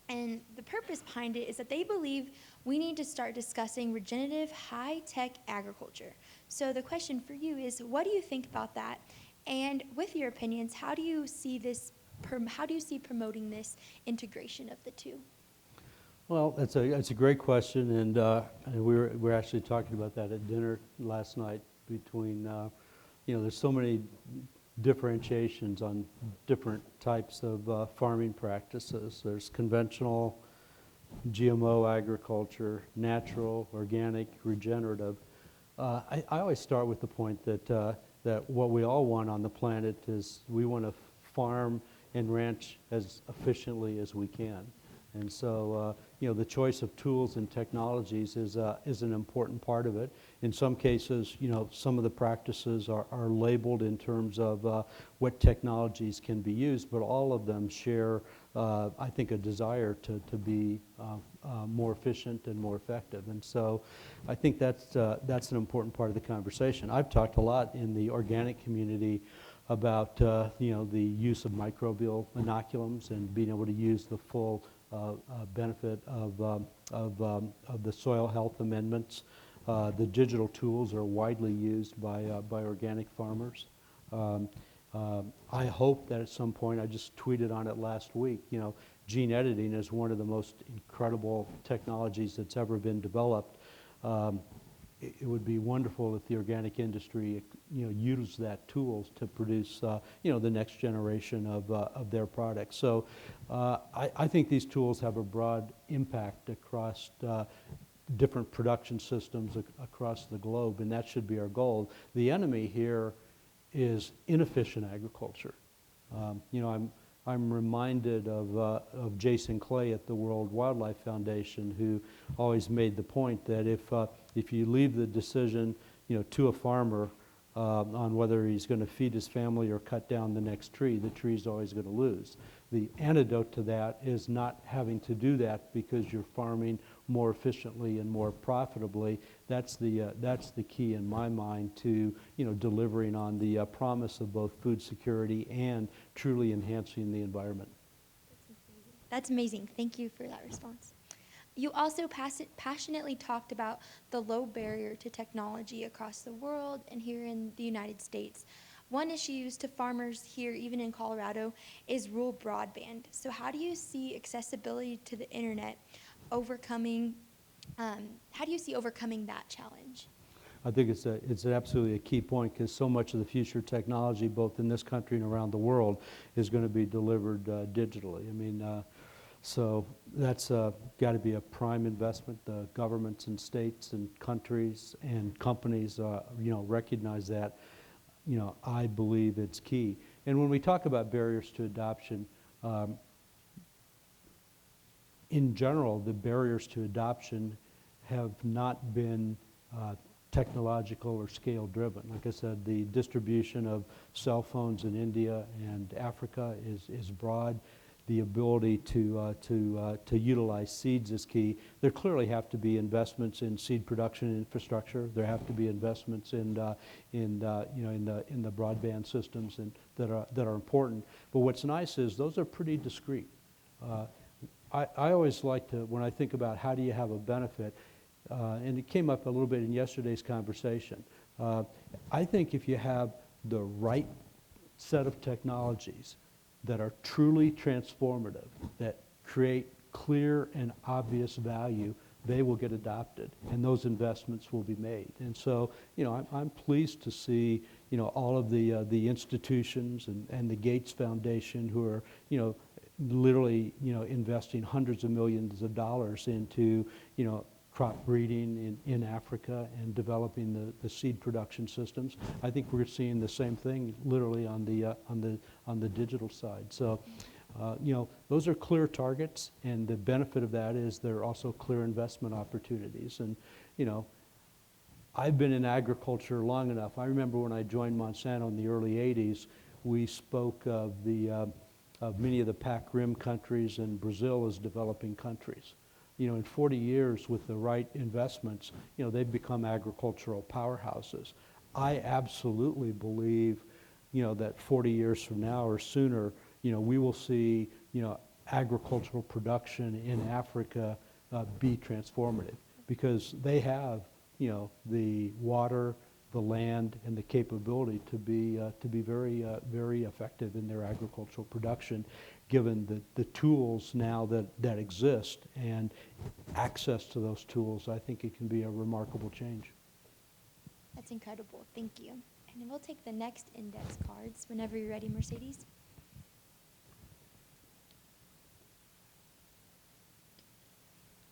and the purpose behind it, is that they believe we need to start discussing regenerative high-tech agriculture. So the question for you is, what do you think about that? And with your opinions, how do you see promoting this integration of the two? Well, that's a great question, and we were actually talking about that at dinner last night. Between there's so many differentiations on different types of farming practices. There's conventional, GMO agriculture, natural, organic, regenerative. I always start with the point that what we all want on the planet is we want to farm and ranch as efficiently as we can. And so, the choice of tools and technologies is an important part of it. In some cases, some of the practices are labeled in terms of what technologies can be used, but all of them share, I think, a desire to be more efficient and more effective. And so I think that's an important part of the conversation. I've talked a lot in the organic community about the use of microbial inoculums and being able to use the full benefit of the soil health amendments. The digital tools are widely used by organic farmers. I hope that at some point, I just tweeted on it last week, gene editing is one of the most incredible technologies that's ever been developed. It would be wonderful if the organic industry, used that tools to produce, the next generation of their products. So I think these tools have a broad impact across different production systems across the globe, and that should be our goal. The enemy here is inefficient agriculture. I'm reminded of Jason Clay at the World Wildlife Foundation, who always made the point that if you leave the decision, to a farmer on whether he's going to feed his family or cut down the next tree, the tree's always going to lose. The antidote to that is not having to do that because you're farming more efficiently and more profitably. That's the key in my mind to delivering on the promise of both food security and truly enhancing the environment. That's amazing. Thank you for that response. You also passionately talked about the low barrier to technology across the world and here in the United States. One issue to farmers here, even in Colorado, is rural broadband. So how do you see accessibility to the internet overcoming that challenge? I think it's absolutely a key point, because so much of the future technology, both in this country and around the world, is going to be delivered digitally. I mean, so that's got to be a prime investment. The governments and states and countries and companies, recognize that. I believe it's key. And when we talk about barriers to adoption, in general, the barriers to adoption have not been technological or scale driven. Like I said, the distribution of cell phones in India and Africa is broad. The ability to utilize seeds is key. There clearly have to be investments in seed production infrastructure. There have to be investments in the broadband systems that are important. But what's nice is those are pretty discrete. I always like to, when I think about how do you have a benefit, and it came up a little bit in yesterday's conversation. I think if you have the right set of technologies that are truly transformative, that create clear and obvious value, they will get adopted, and those investments will be made. And so, I'm pleased to see, all of the institutions and the Gates Foundation who are, literally, investing hundreds of millions of dollars into, crop breeding in Africa and developing the seed production systems. I think we're seeing the same thing literally on the digital side. So, those are clear targets, and the benefit of that is there are also clear investment opportunities. And, I've been in agriculture long enough. I remember when I joined Monsanto in the early 80s, we spoke of of many of the PAC Rim countries and Brazil as developing countries. In 40 years with the right investments, they've become agricultural powerhouses. I absolutely believe, that 40 years from now or sooner, we will see, agricultural production in Africa be transformative, because they have, the water, the land, and the capability to be very, very effective in their agricultural production, given the tools now that exist and access to those tools. I think it can be a remarkable change. That's incredible. Thank you. And then we'll take the next index cards whenever you're ready, Mercedes.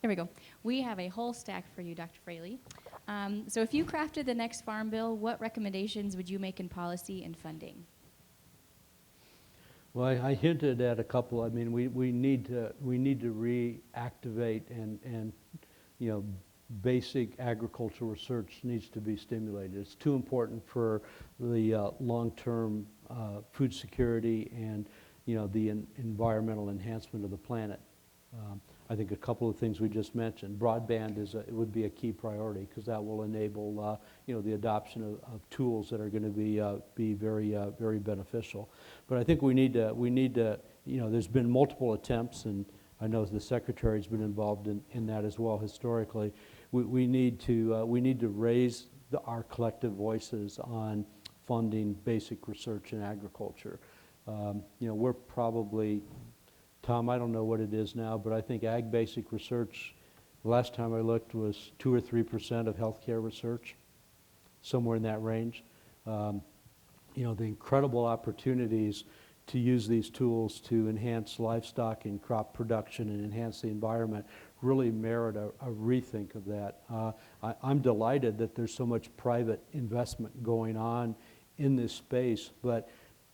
There we go. We have a whole stack for you, Dr. Fraley. So if you crafted the next farm bill, what recommendations would you make in policy and funding? Well, I hinted at a couple. I mean, we need to reactivate and basic agricultural research needs to be stimulated. It's too important for the long-term food security and the environmental enhancement of the planet. I think a couple of things we just mentioned. Broadband it would be a key priority, because that will enable the adoption of tools that are going to be very very beneficial. But I think we need to there's been multiple attempts, and I know the Secretary's been involved in that as well historically. We need to raise our collective voices on funding basic research in agriculture. We're probably, Tom, I don't know what it is now, but I think ag basic research, the last time I looked, was 2 or 3% of healthcare research, somewhere in that range. The incredible opportunities to use these tools to enhance livestock and crop production and enhance the environment really merit a rethink of that. I'm delighted that there's so much private investment going on in this space, but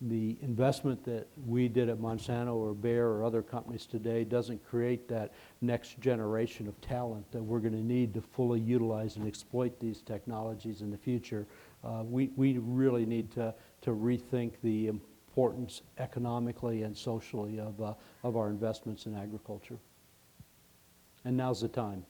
the investment that we did at Monsanto or Bayer or other companies today doesn't create that next generation of talent that we're going to need to fully utilize and exploit these technologies in the future. We really need to rethink the importance economically and socially of our investments in agriculture. And now's the time.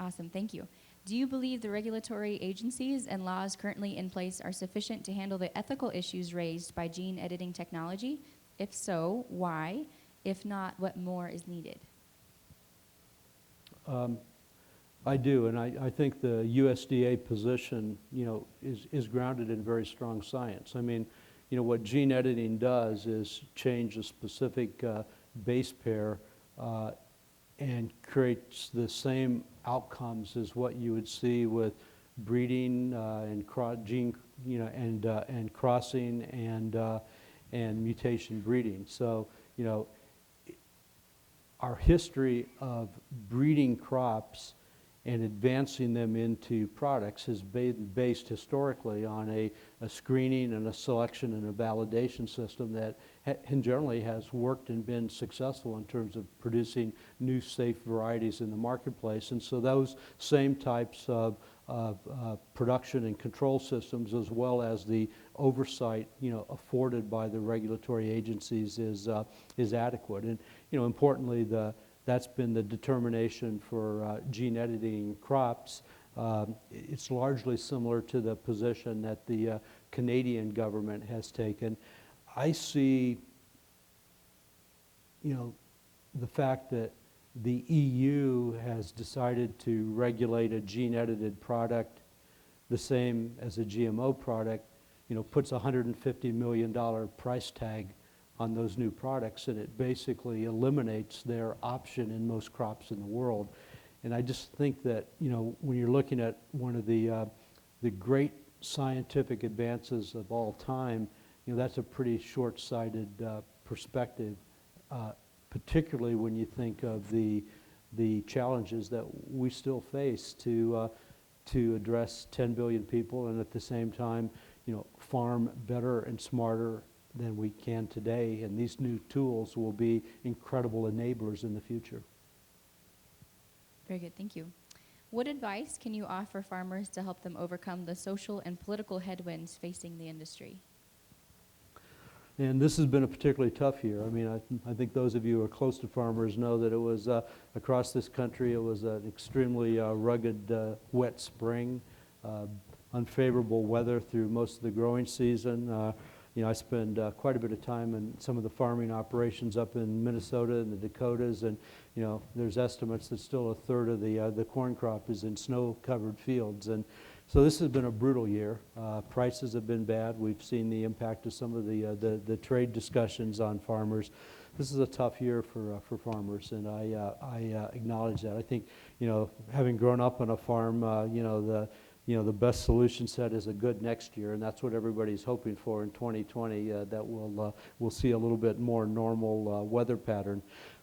Awesome, thank you. Do you believe the regulatory agencies and laws currently in place are sufficient to handle the ethical issues raised by gene editing technology? If so, why? If not, what more is needed? I do, and I think the USDA position, is grounded in very strong science. I mean, what gene editing does is change a specific base pair and creates the same outcomes as what you would see with breeding and crossing and mutation breeding. So, our history of breeding crops and advancing them into products has been based historically on a screening and a selection and a validation system that generally has worked and been successful in terms of producing new safe varieties in the marketplace. And so those same types of production and control systems, as well as the oversight afforded by the regulatory agencies, is adequate. And importantly, that's been the determination for gene editing crops. It's largely similar to the position that the Canadian government has taken. I see, the fact that the EU has decided to regulate a gene-edited product the same as a GMO product, puts a $150 million price tag on those new products, and it basically eliminates their option in most crops in the world. And I just think that, when you're looking at one of the great scientific advances of all time, that's a pretty short-sighted perspective, particularly when you think of the challenges that we still face to address 10 billion people, and at the same time, farm better and smarter than we can today. And these new tools will be incredible enablers in the future. Very good, thank you. What advice can you offer farmers to help them overcome the social and political headwinds facing the industry? And this has been a particularly tough year. I mean, I think those of you who are close to farmers know that it was, across this country, it was an extremely rugged, wet spring, unfavorable weather through most of the growing season. I spend quite a bit of time in some of the farming operations up in Minnesota and the Dakotas, and there's estimates that still a third of the corn crop is in snow-covered fields. And so this has been a brutal year. Prices have been bad. We've seen the impact of some of the trade discussions on farmers. This is a tough year for farmers, and I acknowledge that. I think, having grown up on a farm, the best solution set is a good next year, and that's what everybody's hoping for in 2020, that we'll see a little bit more normal weather pattern.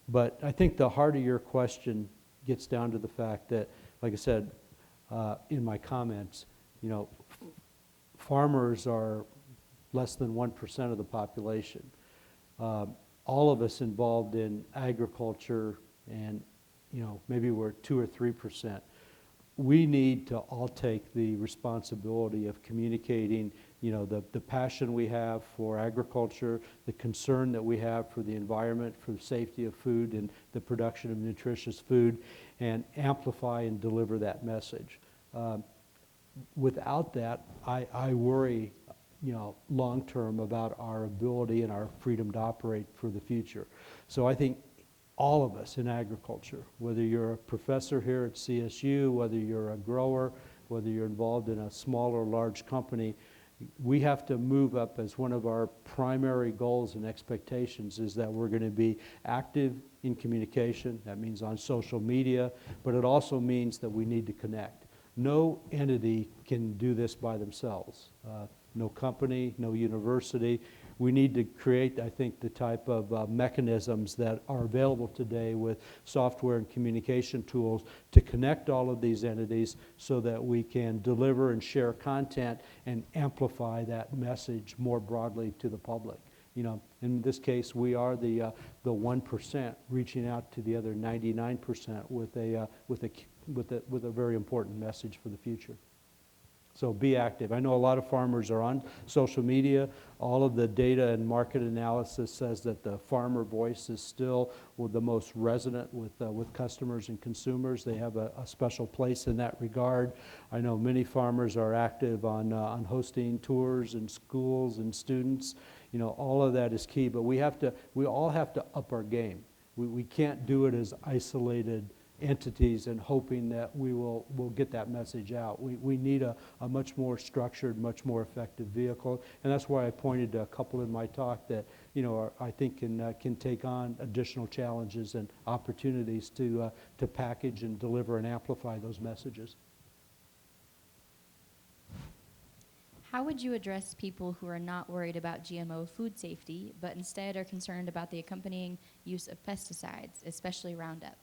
But I think the heart of your question gets down to the fact that, like I said in my comments, farmers are less than 1% of the population. All of us involved in agriculture, and maybe we're 2 or 3%. We need to all take the responsibility of communicating, the passion we have for agriculture, the concern that we have for the environment, for the safety of food and the production of nutritious food, and amplify and deliver that message. Without that, I worry, long-term about our ability and our freedom to operate for the future. So I think all of us in agriculture, whether you're a professor here at CSU, whether you're a grower, whether you're involved in a small or large company, we have to move up as one of our primary goals and expectations is that we're going to be active in communication. That means on social media, but it also means that we need to connect. No entity can do this by themselves. No company, no university. We need to create, I think, the type of mechanisms that are available today with software and communication tools to connect all of these entities so that we can deliver and share content and amplify that message more broadly to the public. In this case, we are the 1% reaching out to the other 99% with a very important message for the future. So be active. I know a lot of farmers are on social media. All of the data and market analysis says that the farmer voice is still the most resonant with customers and consumers. They have a special place in that regard. I know many farmers are active on hosting tours in schools and students. All of that is key, but we all have to up our game. We can't do it as isolated entities and hoping that we'll get that message out. We need a much more structured, much more effective vehicle, and that's why I pointed to a couple in my talk that I think can take on additional challenges and opportunities to package and deliver and amplify those messages. How would you address people who are not worried about GMO food safety, but instead are concerned about the accompanying use of pesticides, especially Roundup?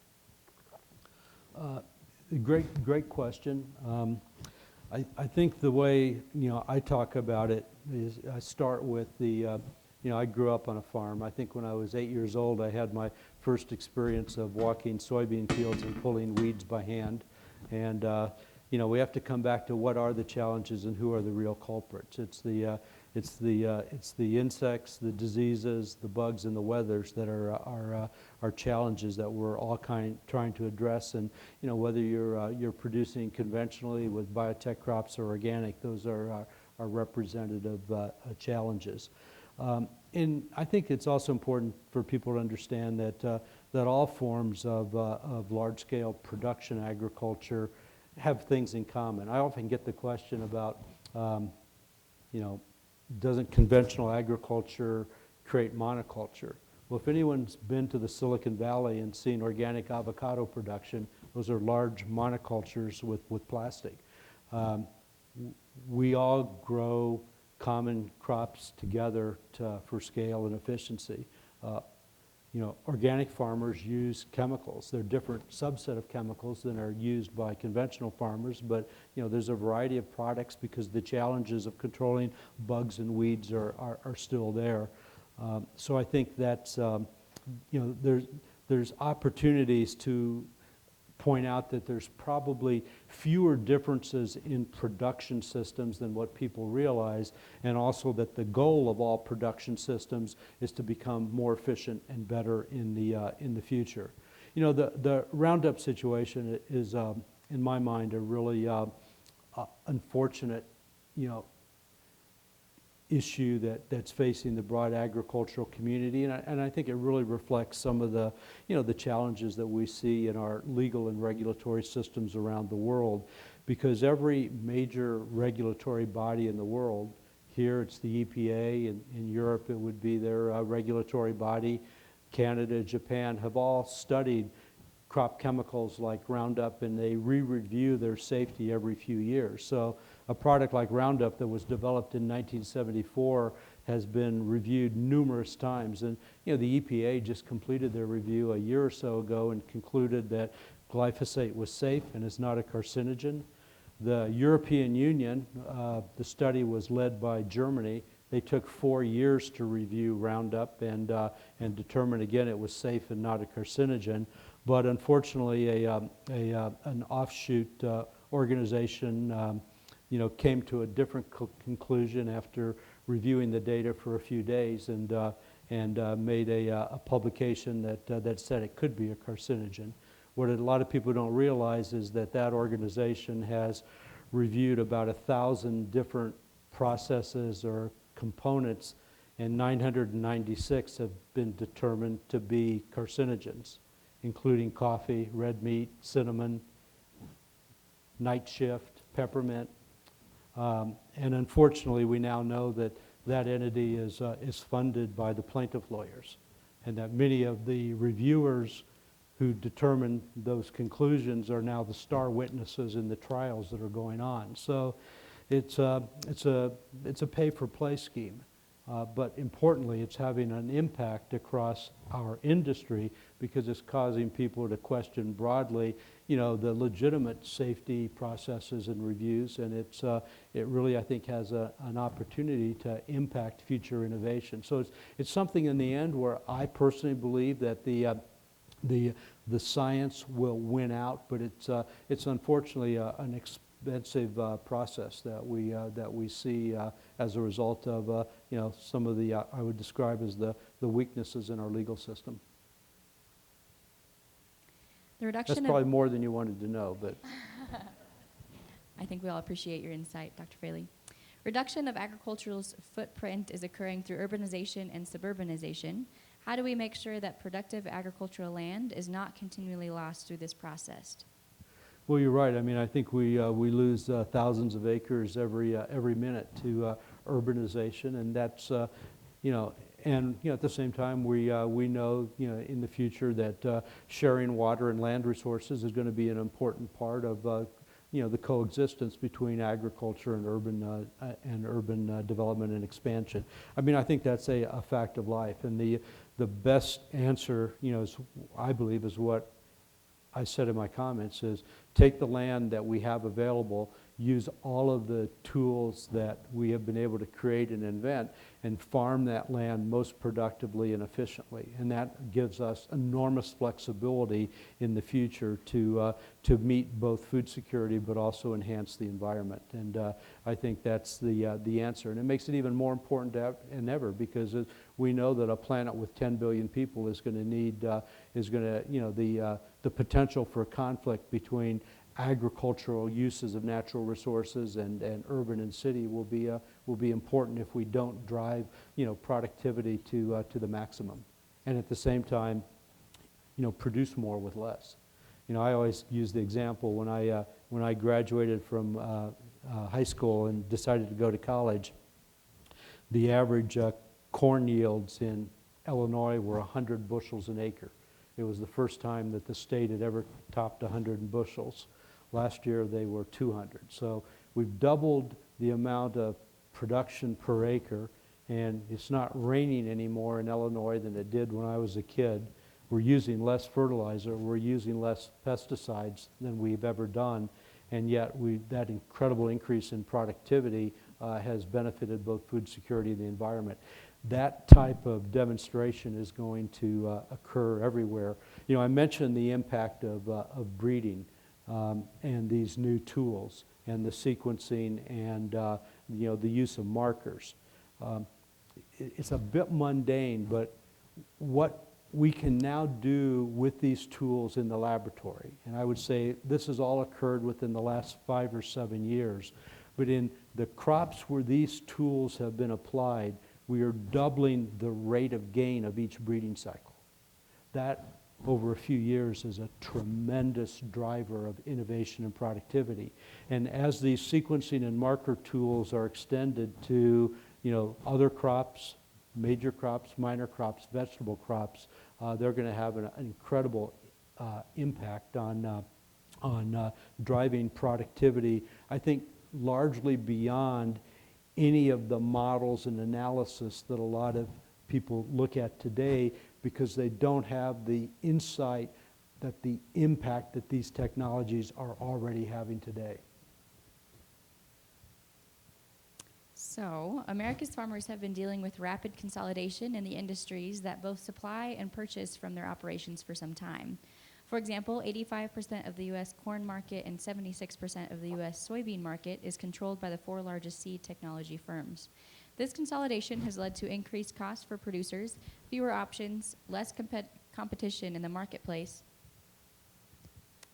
Great question. I think the way I talk about it is I start with I grew up on a farm. I think when I was 8 years old, I had my first experience of walking soybean fields and pulling weeds by hand. And we have to come back to what are the challenges and who are the real culprits. It's the insects, the diseases, the bugs, and the weathers that are challenges that we're all trying to address. And whether you're producing conventionally with biotech crops or organic, those are representative challenges. And I think it's also important for people to understand that all forms of large-scale production agriculture have things in common. I often get the question about, doesn't conventional agriculture create monoculture? Well, if anyone's been to the Silicon Valley and seen organic avocado production, those are large monocultures with plastic. We all grow common crops together for scale and efficiency. organic farmers use chemicals. They're a different subset of chemicals than are used by conventional farmers, but there's a variety of products because the challenges of controlling bugs and weeds are still there. So I think that's, there's opportunities to point out that there's probably fewer differences in production systems than what people realize, and also that the goal of all production systems is to become more efficient and better in the future. The Roundup situation is, in my mind, a really unfortunate, issue that's facing the broad agricultural community, and I think it really reflects some of the, the challenges that we see in our legal and regulatory systems around the world, because every major regulatory body in the world, here it's the EPA, in Europe it would be their regulatory body, Canada, Japan, have all studied crop chemicals like Roundup, and they re-review their safety every few years. So a product like Roundup that was developed in 1974 has been reviewed numerous times. And the EPA just completed their review a year or so ago and concluded that glyphosate was safe and is not a carcinogen. The European Union, the study was led by Germany. They took 4 years to review Roundup and determine again it was safe and not a carcinogen. But unfortunately, an offshoot organization, came to a different conclusion after reviewing the data for a few days, and made a publication that said it could be a carcinogen. What a lot of people don't realize is that organization has reviewed about 1,000 different processes or components, and 996 have been determined to be carcinogens, including coffee, red meat, cinnamon, night shift, peppermint. And unfortunately, we now know that entity is funded by the plaintiff lawyers, and that many of the reviewers who determined those conclusions are now the star witnesses in the trials that are going on. So it's a pay-for-play scheme. But importantly, it's having an impact across our industry because it's causing people to question broadly, the legitimate safety processes and reviews, and it really, I think, has an opportunity to impact future innovation. So it's something in the end where I personally believe that the science will win out, but it's unfortunately an expensive process that we see as a result of some of the I would describe as the weaknesses in our legal system. The reduction That's probably more than you wanted to know, but I think we all appreciate your insight, Dr. Fraley. Reduction of agricultural's footprint is occurring through urbanization and suburbanization. How do we make sure that productive agricultural land is not continually lost through this process? well, you're right. I mean, I think we lose thousands of acres every minute to urbanization, and that's and at the same time, we know in the future that sharing water and land resources is going to be an important part of the coexistence between agriculture and urban development and expansion. I mean, I think that's a fact of life, and the best answer, is, I believe, is what I said in my comments: is take the land that we have available, use all of the tools that we have been able to create and invent, and farm that land most productively and efficiently. And that gives us enormous flexibility in the future to meet both food security but also enhance the environment. And I think that's the answer. And it makes it even more important than ever, because we know that a planet with 10 billion people is going to need, the potential for conflict between agricultural uses of natural resources and urban and city will be important if we don't drive productivity to the maximum, and at the same time produce more with less. I always use the example when I graduated from high school and decided to go to college. The average corn yields in Illinois were 100 bushels an acre. It was the first time that the state had ever topped 100 bushels. Last year they were 200. So we've doubled the amount of production per acre, and it's not raining anymore in Illinois than it did when I was a kid. We're using less fertilizer, we're using less pesticides than we've ever done, and yet that incredible increase in productivity has benefited both food security and the environment. That type of demonstration is going to occur everywhere. You know, I mentioned the impact of breeding and these new tools and the sequencing and you know, the use of markers. It's a bit mundane, but what we can now do with these tools in the laboratory, and I would say this has all occurred within the last 5 or 7 years, but in the crops where these tools have been applied, we are doubling the rate of gain of each breeding cycle. That, over a few years, is a tremendous driver of innovation and productivity. And as these sequencing and marker tools are extended to, you know, other crops, major crops, minor crops, vegetable crops, they're going to have an incredible impact on driving productivity, I think largely beyond any of the models and analysis that a lot of people look at today, because they don't have the insight that the impact that these technologies are already having today. So, America's farmers have been dealing with rapid consolidation in the industries that both supply and purchase from their operations for some time. For example, 85% of the U.S. corn market and 76% of the U.S. soybean market is controlled by the 4 largest seed technology firms. This consolidation has led to increased costs for producers, fewer options, less competition in the marketplace,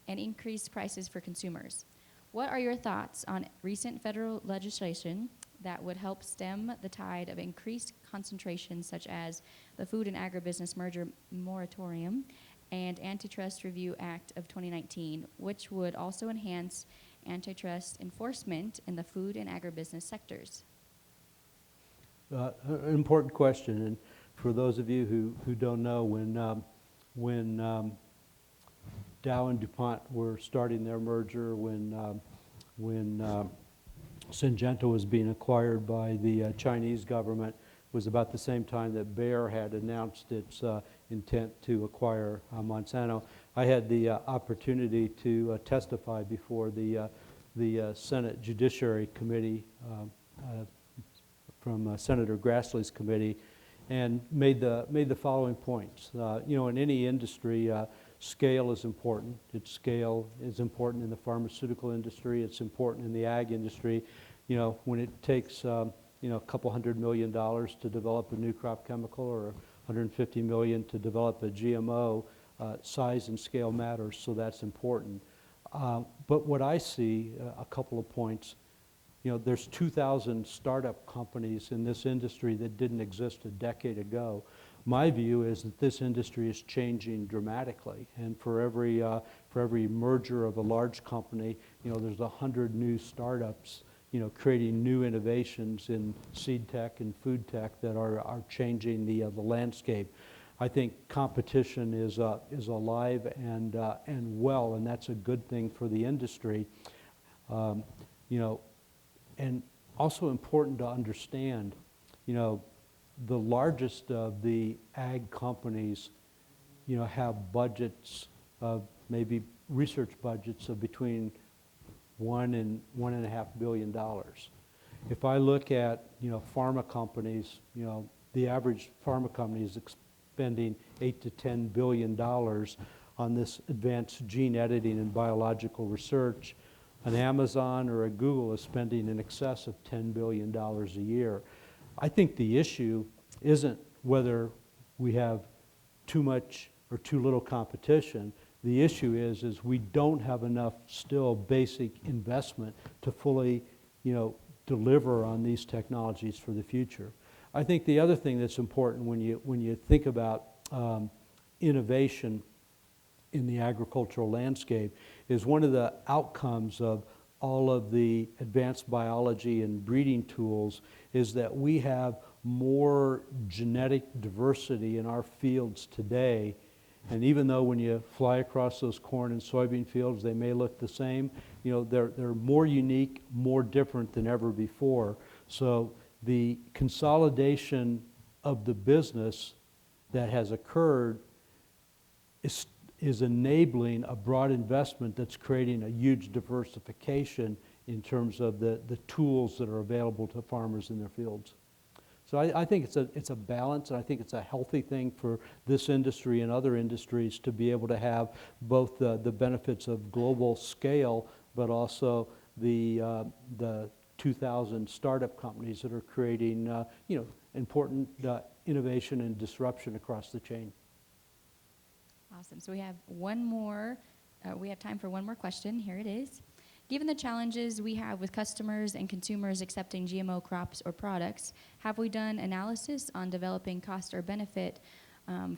and increased prices for consumers. What are your thoughts on recent federal legislation that would help stem the tide of increased concentration, such as the Food and Agribusiness Merger Moratorium and Antitrust Review Act of 2019, which would also enhance antitrust enforcement in the food and agribusiness sectors? An important question, and for those of you who don't know, when Dow and DuPont were starting their merger, when Syngenta was being acquired by the Chinese government, was about the same time that Bayer had announced its intent to acquire Monsanto. I had the opportunity to testify before the Senate Judiciary Committee from Senator Grassley's committee, and made the following points. You know, in any industry, scale is important. Scale is important in the pharmaceutical industry. It's important in the ag industry. You know, when it takes you know, a couple $100 million to develop a new crop chemical, or $150 million to develop a GMO, size and scale matters, so that's important. But what I see, a couple of points, you know, there's 2,000 startup companies in this industry that didn't exist a decade ago. My view is that this industry is changing dramatically, and for every merger of a large company, you know, there's 100 new startups, you know, creating new innovations in seed tech and food tech that are changing the landscape. I think competition is alive and well, and that's a good thing for the industry. You know, and also important to understand, you know, the largest of the ag companies, you know, have budgets of maybe research budgets of between $1 and $1.5 billion. If I look at, you know, pharma companies, you know, the average pharma company is spending $8 to $10 billion on this advanced gene editing and biological research. An Amazon or a Google is spending in excess of $10 billion a year. I think the issue isn't whether we have too much or too little competition. The issue is we don't have enough still basic investment to fully, you know, deliver on these technologies for the future. I think the other thing that's important when you think about innovation in the agricultural landscape is one of the outcomes of all of the advanced biology and breeding tools is that we have more genetic diversity in our fields today. And even though when you fly across those corn and soybean fields, they may look the same, you know, they're more unique, more different than ever before. So the consolidation of the business that has occurred is enabling a broad investment that's creating a huge diversification in terms of the tools that are available to farmers in their fields. So I think it's a balance, and I think it's a healthy thing for this industry and other industries to be able to have both the benefits of global scale, but also the 2,000 startup companies that are creating important innovation and disruption across the chain. Awesome. So we have one more. We have time for one more question. Here it is. Given the challenges we have with customers and consumers accepting GMO crops or products, have we done analysis on developing cost or benefit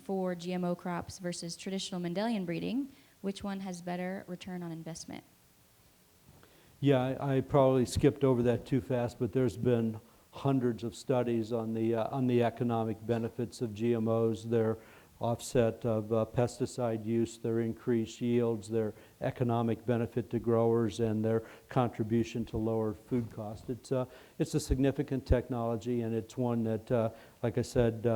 for GMO crops versus traditional Mendelian breeding? Which one has better return on investment? Yeah, I probably skipped over that too fast, but there's been hundreds of studies on the economic benefits of GMOs, their offset of pesticide use, their increased yields, their economic benefit to growers, and their contribution to lower food costs. It's a significant technology, and it's one that, like I said,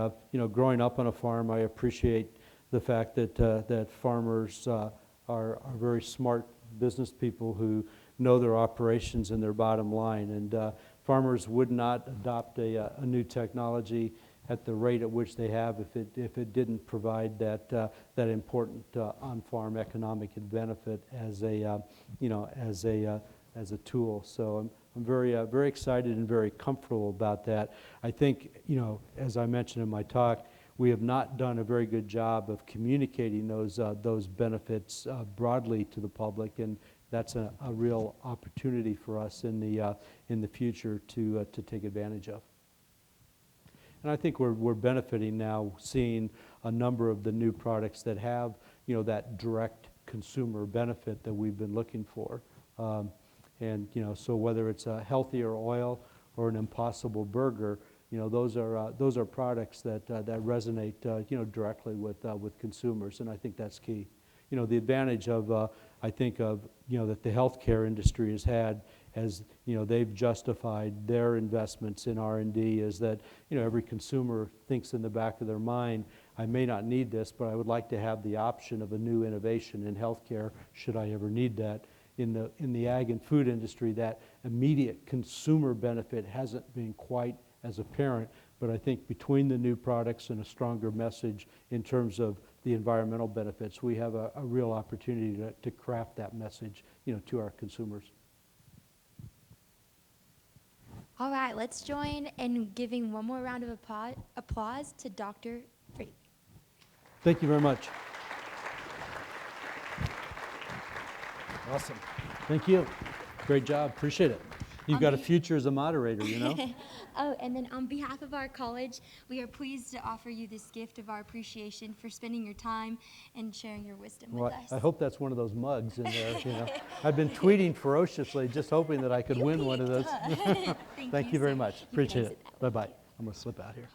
growing up on a farm, I appreciate the fact that farmers are very smart business people who know their operations and their bottom line. And farmers would not adopt a new technology at the rate at which they have if it didn't provide that important on-farm economic benefit as a tool. So I'm very excited and very comfortable about that. I think, as I mentioned in my talk, we have not done a very good job of communicating those benefits broadly to the public, and that's a real opportunity for us in the future to take advantage of. And I think we're benefiting now, seeing a number of the new products that have that direct consumer benefit that we've been looking for. So whether it's a healthier oil or an Impossible Burger, those are products that resonate directly with consumers, and I think that's key. The advantage of I think of that the healthcare industry has had as they've justified their investments in R&D is that every consumer thinks in the back of their mind, I may not need this, but I would like to have the option of a new innovation in healthcare should I ever need that. In the ag and food industry, that immediate consumer benefit hasn't been quite as apparent, but I think between the new products and a stronger message in terms of the environmental benefits, we have a real opportunity to craft that message to our consumers. All right, let's join in giving one more round of applause to Dr. Fraley. Thank you very much. Awesome. Thank you. Great job. Appreciate it. You've got a future as a moderator, Oh, and then on behalf of our college, we are pleased to offer you this gift of our appreciation for spending your time and sharing your wisdom with us. I hope that's one of those mugs in there. I've been tweeting ferociously, just hoping that I could win one of those. Thank you very much. Appreciate it. Bye-bye. I'm going to slip out here.